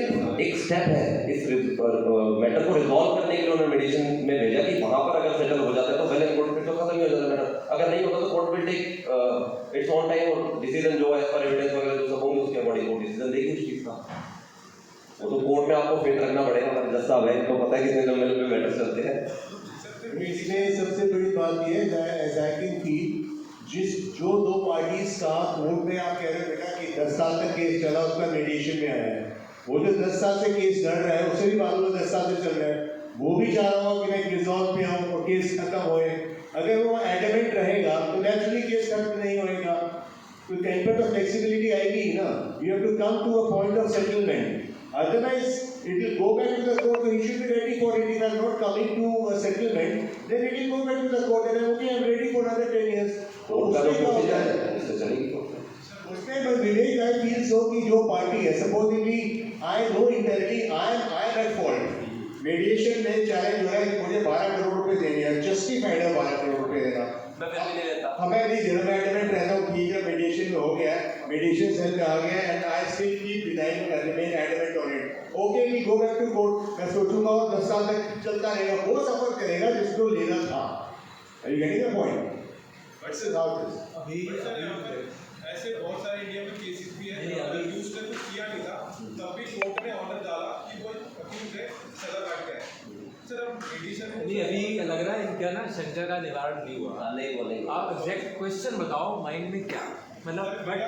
एक स्टेप है इस मैटर को रिजॉल्व करने के लिए। उन्होंने मीडिएशन में भेजा कि वहाँ पर अगर सेटल हो जाता है तो पहले कोर्ट फिर तो खत्म ही हो जाता है मैटर, अगर नहीं होता तो court will take its on time और डिसीजन जो है एज पर एविडेंस वगैरह जो सब होंगे उसके अकॉर्डिंग कोर्ट डिसीजन देगी उस चीज़ का। वो तो कोर्ट में आपको फेथ रखना पड़ेगा, पर जज साहब है, इनको पता है कितने लेवल पे मैटर चलते हैं। इसमें सबसे बड़ी बात यह है कि जो दो पार्टीज का कोर्ट में आप कह रहे हो बेटा कि 10 साल तक केस चला, उसका मीडिएशन में आया है, वो जो 10 साल से केस लड़ रहा है उसे भी मालूम है 10 साल से चल रहा है, वो भी चाह रहा हो कि मैं रिजॉल्व पे आऊँ और केस खत्म होए। अगर वो एडमेंट रहेगा तो नेचुरली केस खत्म नहीं होएगा, तो कहीं पर तो फ्लेक्सिबिलिटी आएगी ही ना। You have to come to a point of settlement, otherwise it will go back to the court. So he should be ready for it. If I'm not coming to a settlement, then it will go back to the court and okay, I'm ready for another 10 years. तो उसमें बस विवेक I feel so कि जो party है supposedly I know internally I am at fault. Mediation में challenge हो रहा है कि मुझे 12 करोड़ रुपए देने हैं, जस्टिफाइड है 12 करोड़ रुपए देना, मैं फिर भी नहीं देता, हमें नहीं देना, मैं एडमेंट रहता हूँ, ठीक है मीडिएशन में हो गया है, मीडिएशन सेल में आ गया and I still keep denying remain adamant on it. Okay we go back to court, मैं सोचूंगा और 10 साल तक चलता रहेगा, वो सफर करेगा जिसको लेना था। Are you getting the point? What's the doubt? अभी ऐसे बहुत सारे इंडिया में केसेस भी हैं अगर यूज ने कुछ किया नहीं था तब भी कोर्ट ने ऑर्डर डाला कि वो अक्यूज है सजा काट के सर। अब मीडिएशन नहीं अभी लग रहा है इनका ना शंका का निवारण नहीं हुआ। नहीं वो नहीं, आप एग्जैक्ट क्वेश्चन बताओ माइंड में क्या मतलब बट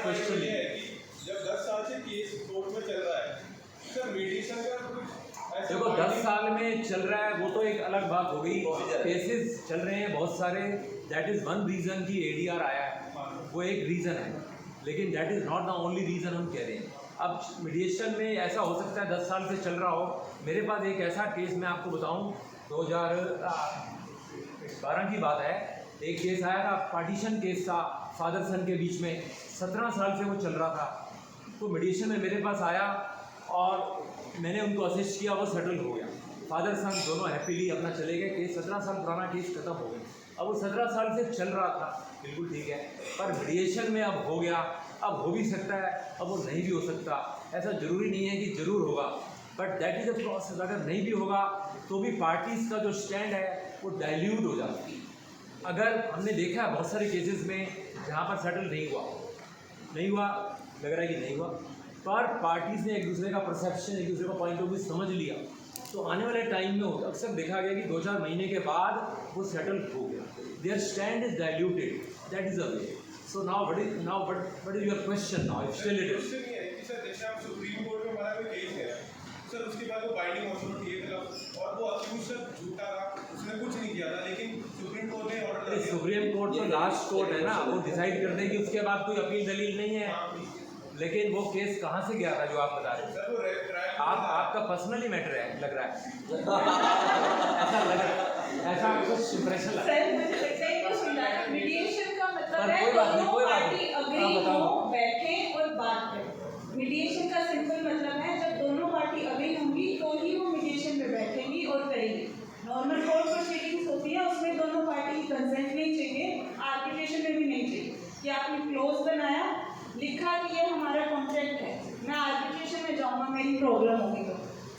क्वेश्चन ये है कि जब 10 साल से केस कोर्ट में चल रहा है सर मीडिएशन का कुछ देखो 10 साल में चल रहा है वो तो एक अलग बात हो गई, केसेस चल रहे हैं बहुत सारे, दैट इज़ वन रीज़न कि ADR आया है, वो एक रीज़न है, लेकिन that is not the only reason हम कह रहे हैं। अब मीडिएशन में ऐसा हो सकता है 10 साल से चल रहा हो। मेरे पास एक ऐसा केस मैं आपको बताऊं, 2012 की बात है, एक केस आया था, पार्टीशन केस था फादर सन के बीच में, 17 साल से वो चल रहा था, तो मीडिएशन में मेरे पास आया और मैंने उनको असिस्ट किया, वो सेटल हो गया, फादर सन दोनों हैप्पीली अपना चले गए, केस 17 साल पुराना केस खत्म हो गया। अब वो 17 साल से चल रहा था, बिल्कुल ठीक है, पर मीडिएशन में अब हो गया, अब हो भी सकता है, अब वो नहीं भी हो सकता, ऐसा ज़रूरी नहीं है कि ज़रूर होगा, but that is a process. अगर नहीं भी होगा तो भी पार्टीज़ का जो स्टैंड है वो डाइल्यूट हो जाती है। अगर हमने देखा है बहुत सारे केसेस में जहाँ पर सेटल नहीं हुआ, लग रहा है कि नहीं हुआ, पर पार्टीज़ ने एक दूसरे का परसेप्शन, एक दूसरे का पॉइंट ऑफ व्यू समझ लिया, तो आने वाले टाइम में अक्सर देखा गया कि 2-4 महीने के बाद वो सेटल हो गया, their stand is diluted, that is a way. So now what is your question now, if still it is sir जैसे आप सुप्रीम कोर्ट में हमारा कोई केस है सर, उसके बाद वो बाइंडिंग अथॉरिटी है मतलब और वो अक्यूज सर झूठा था, उसने कुछ नहीं किया था, लेकिन सुप्रीम कोर्ट ने ऑर्डर दिया। सुप्रीम कोर्ट तो लास्ट कोर्ट है ना, वो डिसाइड कर देगी, उसके बाद कोई अपील दलील नहीं है। लेकिन वो केस कहाँ से गया था जो आप बता रहे हैं? आपका पर्सनली मैटर है लग रहा है ऐसा लग रहा है, ऐसा कुछ इंप्रेशन लग रहा है। सर मुझे लगता है कुछ सुना, मीडिएशन का मतलब है कोई बात नहीं, दोनों कोई बात पार्टी नहीं, अग्री आप बताओ। हो, बैठे और बात करें। मीडिएशन का सिंपल मतलब है जब दोनों पार्टी अग्री होंगी तो ही वो मीडिएशन में बैठेंगी और करेंगी। नॉर्मल कोर्ट प्रोसीडिंग्स होती है उसमें दोनों पार्टी की कंसेंट नहीं चाहिए, आर्बिट्रेशन में भी नहीं चाहिए कि आपने क्लोज बनाया, लिखा कि ये हमारा कॉन्ट्रैक्ट है, मैं आर्बिट्रेशन में जाऊँगा, मेरी प्रॉब्लम होगी तो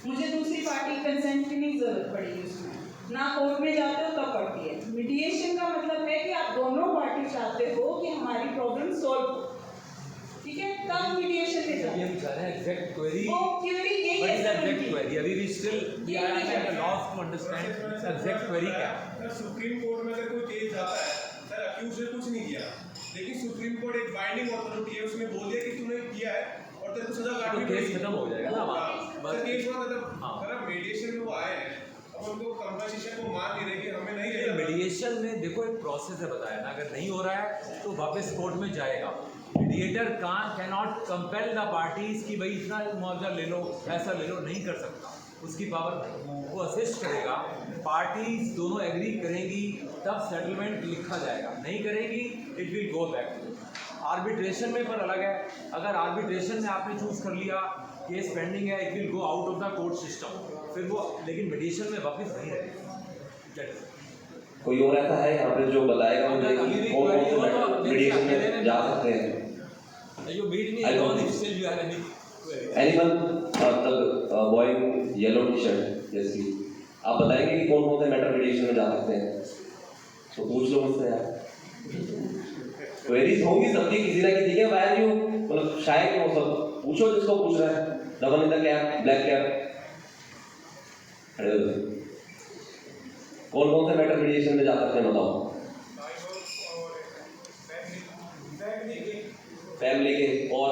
मुझे दूसरी पार्टी की कंसेंट की नहीं ज़रूरत पड़ेगी, उसमें ना कोर्ट में जाते हो तब पड़ती है। मीडिएशन का मतलब है कि आप दोनों पार्टी चाहते हो कि हमारी प्रॉब्लम सॉल्व हो, ठीक है, तब मीडिएशन में जाओ। ये हम चाह रहे हैं एग्जैक्ट क्वेरी, वो क्वेरी यही व्हाट इज है एग्जैक्ट क्वेरी? अभी भी still we are at a loss to understand exact query क्या है। सर सुप्रीम कोर्ट में अगर कोई केस जाता है, सर अक्यूज ने कुछ नहीं किया, लेकिन सुप्रीम कोर्ट एक बाइंडिंग अथॉरिटी है, उसने बोल दिया कि तूने किया है और तेरे को सजा काटनी तो केस खत्म हो जाएगा ना वहाँ। सर केस हुआ मतलब हाँ। सर मीडिएशन में वो आए हैं, अब उनको कंपनसेशन को मान नहीं रहे कि हमें नहीं देना। मीडिएशन में देखो एक प्रोसेस है बताया ना, अगर नहीं हो रहा है तो वापस कोर्ट में जाएगा। Mediator can not compel the parties कि भाई इतना मुआवजा ले लो, पैसा ले लो, नहीं कर सकता, उसकी पावर नहीं। वो असिस्ट करेगा, पार्टीज दोनों एग्री करेंगी तब सेटलमेंट लिखा जाएगा, नहीं करेंगी it will go back to arbitration में। पर अलग है, अगर आर्बिट्रेशन में आपने चूज कर लिया केस पेंडिंग है, it will go out of the court system, फिर वो लेकिन मीडिएशन में वापस नहीं रहेगा। कोई और ऐसा है यहाँ पे जो बताएगा मुझे कि कौन कौन से मीडिएशन में जा सकते हैं? You meet me alone if still you have any query. Anyone, the boy in yellow t-shirt, जैसी आप बताएंगे कि कौन कौन से मैटर मीडिएशन में जा सकते हैं? तो पूछ लो मुझसे यार। क्वेरीज होंगी सबकी किसी ना किसी के, वायर यू मतलब शायद क्यों सब पूछो जिसको पूछ रहा है। Double in the cap, black cap, खड़े हो जाओ। कौन कौन से मैटर मीडिएशन में जा सकते हैं बताओ? फैमिली के, और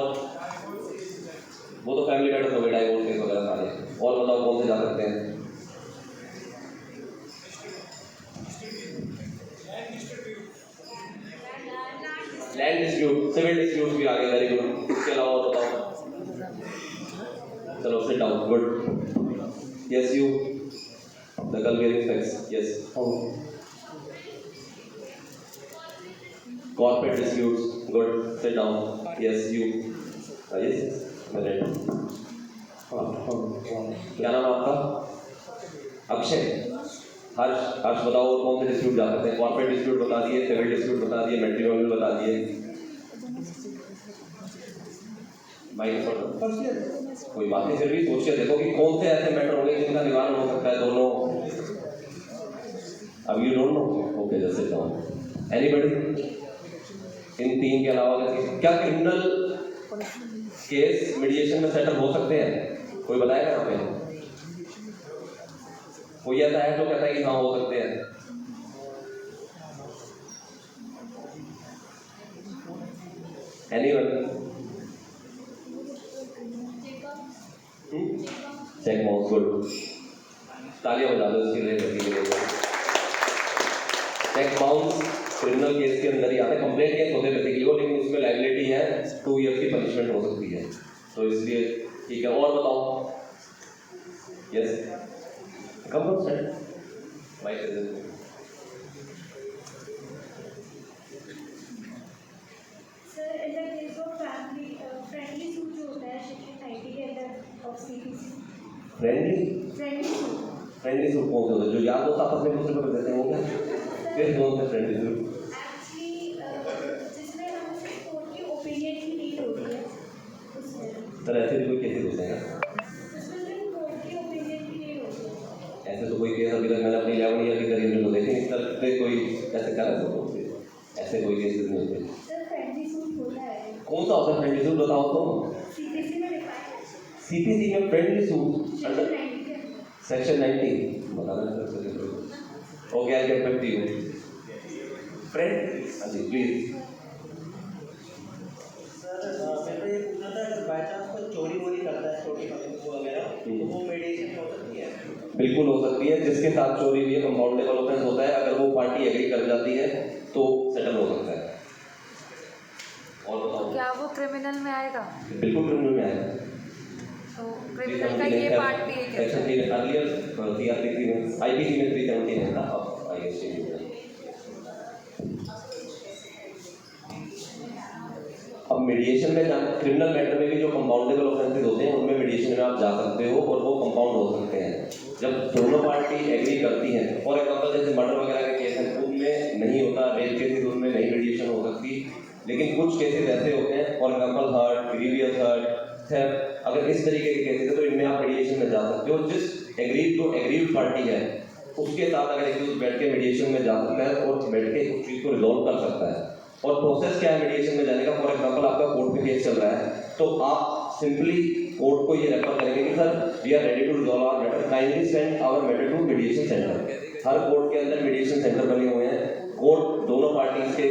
वो तो फैमिली मैटर हो गए, डाइवोर्स केस वगैरह सारे। और बताओ कौन से जा सकते हैं? लैंड डिस्प्यूट, सिविल डिस्प्यूट भी आ गए, वेरी गुड। इसके अलावा और बताओ। चलो sit down, good. Yes you, the girl wearing specs, yes. Corporate disputes, good, sit down. Yes, you. Yes, मैं ready। क्या नाम है आपका? अक्षय। हर्ष, हर्ष बताओ और कौन से डिस्प्यूट जा सकते हैं? कॉर्पोरेट डिस्प्यूट बता दिए, सिविल डिस्प्यूट बता दिए, मैट्रिमोनियल बता दिए। कोई बात नहीं, फिर भी सोच के देखो कि कौन से ऐसे मैटर होंगे जिनका निवारण हो सकता है दोनों। अब you don't know, okay just sit down. Anybody? इन तीन के अलावा क्या क्रिमिनल केस मीडिएशन में सेटल हो सकते हैं? कोई बताएगा यहाँ पे? कोई ऐसा है जो कहता है कि हाँ हो सकते हैं? एनीवन? Check mouse, good. तालियां बजा दो इसके लिए। चेक माउस क्रिमिनल केस के अंदर ही आता है, कंप्लेंट केस होते हैं बेसिकली वो, लेकिन उसमें लायबिलिटी है 2 ईयर्स की पनिशमेंट हो सकती है, तो इसलिए ठीक है। और बताओ। Yes, come on sir, mike is sir in the case of family friendly suit जो होता है सेक्शन 90 के अंदर ऑफ सीपीसी। फ्रेंडली सूट कौन सा होता है? जो यार दोस्त आपस में दूसरे को देते हैं वो क्या? फिर कौन सा फ्रेंडली सूट? सर ऐसे कोई केसेस होते हैं? ऐसे तो कोई केस अभी तक मैंने अपनी 11 ईयर की करियर में तो देखे नहीं, सर पे कोई ऐसे कर रहे हो? ऐसे कोई केसेस नहीं होते। कौन सा होता है फ्रेंडली सूट बताओ तो? सीपीसी में फ्रेंडली सूट अंडर सेक्शन 90 बताना sir. Okay, I get back to you. Friend, हाँ जी प्लीज। सर मेरे को ये पूछना था, अगर बाई चांस कोई चोरी वोरी करता है छोटी वगैरह, तो वो मीडिएशन हो सकती है? बिल्कुल हो सकती है, जिसके साथ चोरी हुई है कंपाउंडेबल ऑफेंस होता है, अगर वो पार्टी एग्री कर जाती है तो सेटल हो सकता है। और बताओ। क्या वो क्रिमिनल में आएगा? बिल्कुल क्रिमिनल में आएगा। तो क्रिमिनल का ये पार्ट भी है क्या? सेक्शन 3 अर्लियर सीआरपीसी में, आईपीसी में 317 है ना, अब आई गेस चेंज हो गया। अब मीडिएशन में क्रिमिनल मैटर में भी जो कंपाउंडेबल ऑफेंसेस होते हैं उनमें मीडिएशन में आप जा सकते हो और वो कंपाउंड हो सकते हैं जब दोनों पार्टी एग्री करती हैं। फॉर एग्जांपल जैसे मर्डर वगैरह के केस हैं उनमें नहीं होता, रेप केसेस उनमें नहीं मीडिएशन हो सकती, लेकिन कुछ केसेस ऐसे होते हैं for example hurt, grievous hurt, theft, अगर इस तरीके के केसेस है तो इनमें आप मीडिएशन में जा सकते हो। जिस एग्रीड पार्टी है उसके साथ अगर एक्यूज बैठ के मीडिएशन में जा सकता है और बैठ के उस चीज़ को रिजॉल्व कर सकता है और प्रोसेस क्या है मीडिएशन में जाने का। फॉर एग्जांपल आपका कोर्ट में केस चल रहा है, तो आप सिंपली कोर्ट को ये रेफर करेंगे कि sir we are ready to resolve our matter, kindly send our matter to mediation centre. हर कोर्ट के अंदर मीडिएशन सेंटर बने हुए हैं। कोर्ट दोनों पार्टीज के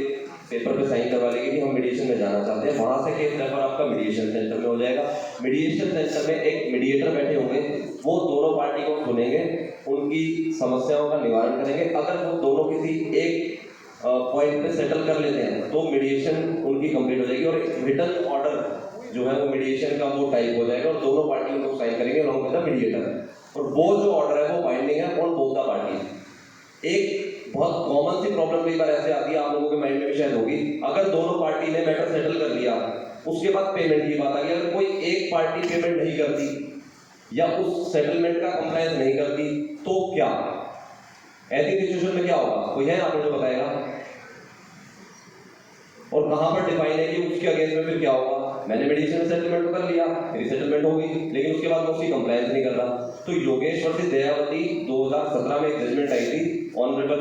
पेपर पे साइन करवा लेगी कि हम मीडिएशन में जाना चाहते हैं, वहां से केस रेफर आपका मीडिएशन सेंटर में हो जाएगा। मीडिएशन सेंटर में एक मीडिएटर बैठे होंगे, वो दोनों पार्टी को सुनेंगे, उनकी समस्याओं का निवारण करेंगे। अगर वो दोनों किसी एक पॉइंट पे सेटल कर लेते हैं तो मीडिएशन उनकी कंप्लीट हो जाएगी और एक रिटर्न ऑर्डर जो है वो मीडिएशन का वो टाइप हो जाएगा और दोनों पार्टियों को साइन करेंगे अलॉन्ग विद द मीडिएटर। और वो जो ऑर्डर है वो बाइंडिंग है ऑन बोथ द पार्टी। एक बहुत कॉमन सी प्रॉब्लम कई बार ऐसे आती है, आप लोगों के माइंड में भी शायद होगी, अगर दोनों पार्टी ने मैटर सेटल कर लिया उसके बाद पेमेंट की बात आ गई, अगर कोई एक पार्टी पेमेंट नहीं करती या उस सेटलमेंट का कंप्लायंस नहीं करती तो क्या, ऐसी सिचुएशन में क्या होगा? कोई है आपको जो बताएगा? और कहां पर डिफाइन है कि उसके अगेंस्ट में फिर क्या होगा? मैंने मीडिएशन में सेटलमेंट तो कर लिया, मेरी सेटलमेंट हो गई, लेकिन उसके बाद मैं उसकी कंप्लायंस नहीं कर रहा। तो योगेश वर्सेस दयावती 2017 में एक जजमेंट आई थी, honourable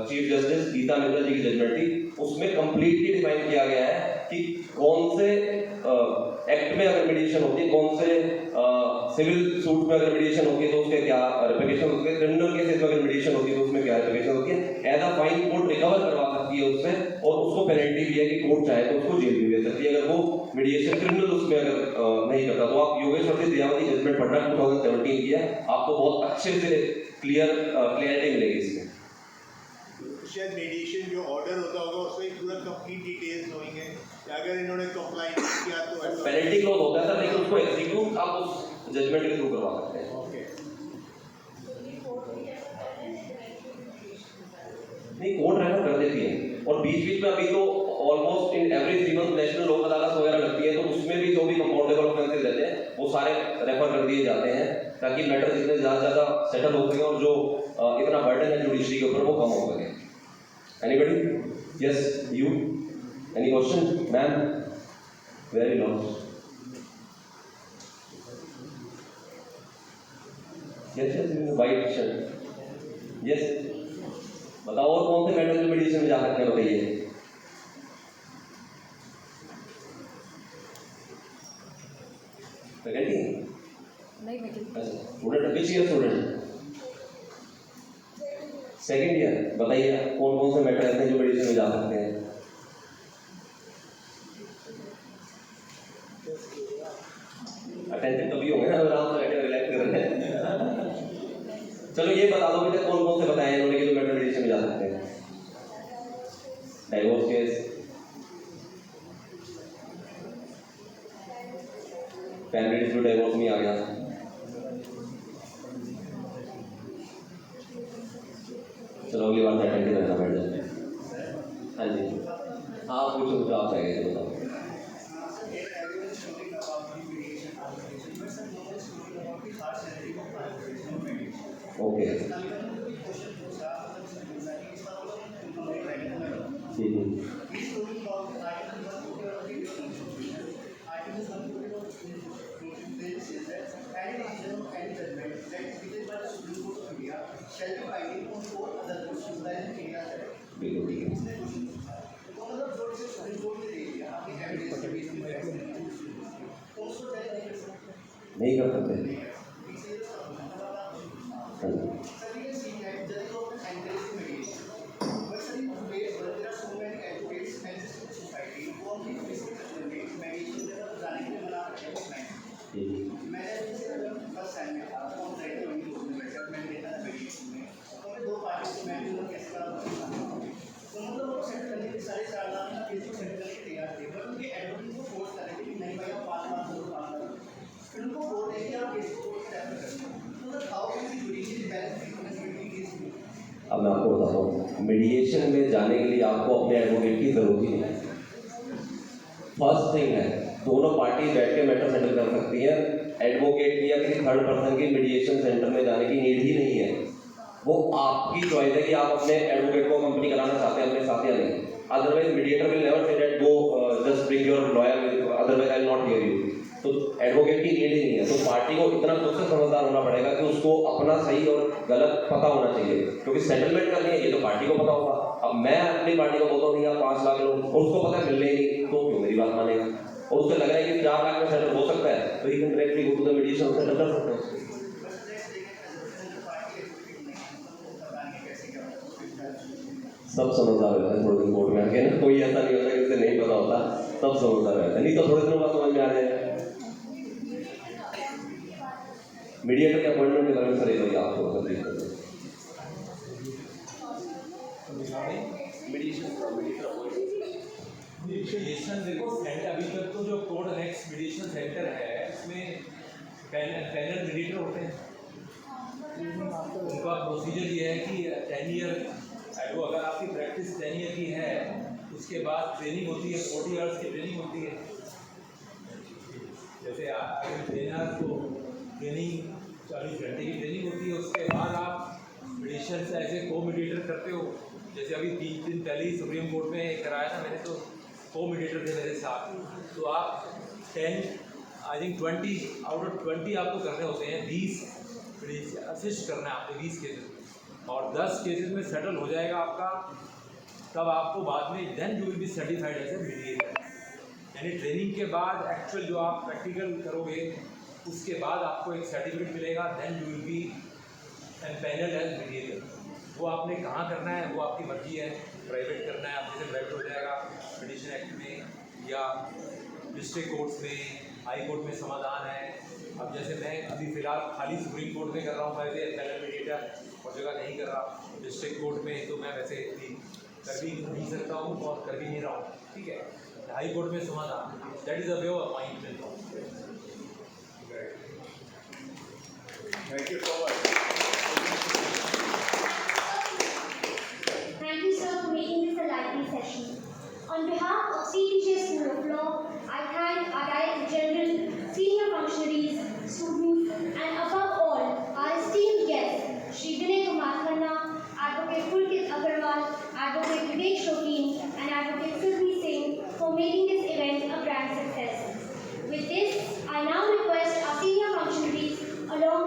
chief justice Geeta Mittal ji की जजमेंट थी। उसमें कंप्लीटली डिफाइन किया गया है कि कौन से एक्ट में अगर मीडिएशन होती है, कौन से सिविल सूट में अगर मीडिएशन होती है तो उसके क्या रेपिटेशन होती है, क्रिमिनल केसेस में अगर मीडिएशन होती है तो उसमें क्या रेपिटेशन होती है। As a fine court recover करवा सकती है उससे, और उसको पेनल्टी भी है कि कोर्ट चाहे तो उसको जेल भी दे सकती है अगर वो मीडिएशन क्रिमिनल उसमें अगर नहीं करता। तो आप योगेश वर्सेस दयावती जजमेंट पढ़ना, 2017 की है, आपको बहुत अच्छे से क्लियरिटी मिलेगी इसमें। शायद मीडिएशन जो ऑर्डर होता होगा उसमें पूरा कंप्लीट डिटेल्स होंगे, अगर इन्होंने कंप्लाई नहीं किया तो पेनल्टी क्लोज होता है सर, लेकिन उसको एग्जीक्यूट आप उस जजमेंट के थ्रू करवा सकते हैं। ओके, नहीं, कोर्ट रेफर कर देती है, और बीच बीच में अभी तो almost in every 3 month national लोक अदालत वगैरह लगती है, तो उसमें भी जो भी कंपाउंडेबल ऑफेंसेस रहते हैं वो सारे रेफर कर दिए जाते हैं ताकि मैटर जितने ज़्यादा सेटल हो सके और जो इतना बर्डन है जुडिशरी के ऊपर वो कम हो सके। Anybody? Yes, you? Any question? Ma'am, very long. Yes, white shirt. Yes, बताओ और कौन से मैटर जो मीडिएशन में जा सकते हैं, बताइए। फैकल्टी? नहीं मैं student, which year student? Second year. बताइए कौन कौन से मैटर ऐसे हैं जो मीडिएशन में जा सकते हैं? अटेंशन तभी होंगे ना, आराम से बैठे रिलैक्स कर रहे हैं। चलो ये बता दो बेटे, कौन कौन से बताए हैं इन्होंने कि जो मैटर मीडिएशन में जा सकते हैं? Divorce case, family dispute divorce में आ गया, चलो अगली बार अटेंड करना बैठ जाए। हाँ जी, हाँ पूछो कुछ आप आएंगे तो बताओ। ओके, बिल्कुल ठीक है। नहीं कर सकते। अब मैं आपको बताता हूँ, मीडिएशन में जाने के लिए आपको अपने एडवोकेट की जरूरत ही नहीं है। फर्स्ट थिंग है, दोनों पार्टी बैठ के मैटर सेटल कर सकती है। एडवोकेट की या किसी थर्ड पर्सन की मीडिएशन सेंटर में जाने की नीड ही नहीं है। वो आपकी चॉइस है कि आप अपने एडवोकेट को कंपनी कराना चाहते हैं अपने साथ या नहीं। Otherwise mediator will never say that go just bring your lawyer, otherwise I will not here you. तो एडवोकेट की नीड ही नहीं है। तो पार्टी को इतना खुद से समझदार होना पड़ेगा कि उसको अपना सही और गलत पता होना चाहिए, क्योंकि सेटलमेंट करनी है ये तो पार्टी को पता होगा। अब मैं अपनी पार्टी को बोलता हूँ भैया 5 लाख लो, और उसको पता है मिलने ही नहीं, तो क्यों मेरी बात मानेगा? और उसको लग रहा है कि 4 लाख में सेटल हो सकता है, तो he can directly go to the mediation और सेटल कर सकते हो। सब समझदार रहता है थोड़े दिन कोर्ट में आके ना, कोई ऐसा नहीं होता कि उसे नहीं पता होता, सब समझदार रहता है, नहीं तो थोड़े दिनों बाद समझ में आ जाएगा। मीडिएटर के अपॉइंटमेंट के बारे में सर एक बार आपको मीडिएशन देखो सेंटर, अभी तक तो जो कोड नेक्स्ट मीडिएशन सेंटर है उसमें पैनल मीडिएटर होते हैं। उनका प्रोसीजर ये है कि 10 ईयर, तो अगर आपकी प्रैक्टिस 10 ईयर की है उसके बाद ट्रेनिंग होती है, 40 आवर्स की ट्रेनिंग होती है। जैसे ट्रेनर को ट्रेनिंग 40 घंटे की ट्रेनिंग होती है, उसके बाद आप मीडिएशन से ऐसे को मीडिएटर करते हो। जैसे अभी 3 दिन पहले ही सुप्रीम कोर्ट में कराया था मैंने, तो को मीडिएटर थे मेरे साथ, तो आप 10 आई थिंक 20 आउट ऑफ 20 आपको करने होते हैं, 20 असिस्ट करना है आपको 20 केसेस, और 10 केसेस में सेटल हो जाएगा आपका, तब आपको बाद में then you will be certified as a mediator. यानी ट्रेनिंग के बाद एक्चुअल जो आप प्रैक्टिकल करोगे उसके बाद आपको एक सर्टिफिकेट मिलेगा, then you will be empanelled as mediator. वो आपने कहाँ करना है वो आपकी मर्जी है, प्राइवेट करना है आप जैसे प्राइवेट हो जाएगा मीडिएशन एक्ट में, या डिस्ट्रिक्ट कोर्ट्स में, हाई कोर्ट में समाधान है। अब जैसे मैं अभी फ़िलहाल खाली सुप्रीम कोर्ट में कर रहा हूँ एज ए एम्पैनल्ड मीडिएटर, और जगह नहीं कर रहा डिस्ट्रिक्ट कोर्ट में, तो मैं वैसे कर भी नहीं सकता हूँ और कर भी नहीं रहा हूँ, ठीक है। हाई कोर्ट में समाधान, that is a way of appointment. Thank you so much. Thank you, sir, for making this a lively session. On behalf of CPJ School of Law, I thank our Director General, senior functionaries, students, and above all, our esteemed guests, Shri Vinay Kumar Khanna, Advocate Pulkit Agarwal, Advocate Vivek Shokin, and Advocate Sylvie Singh for making this event a grand success. With this, I now request our senior functionaries, along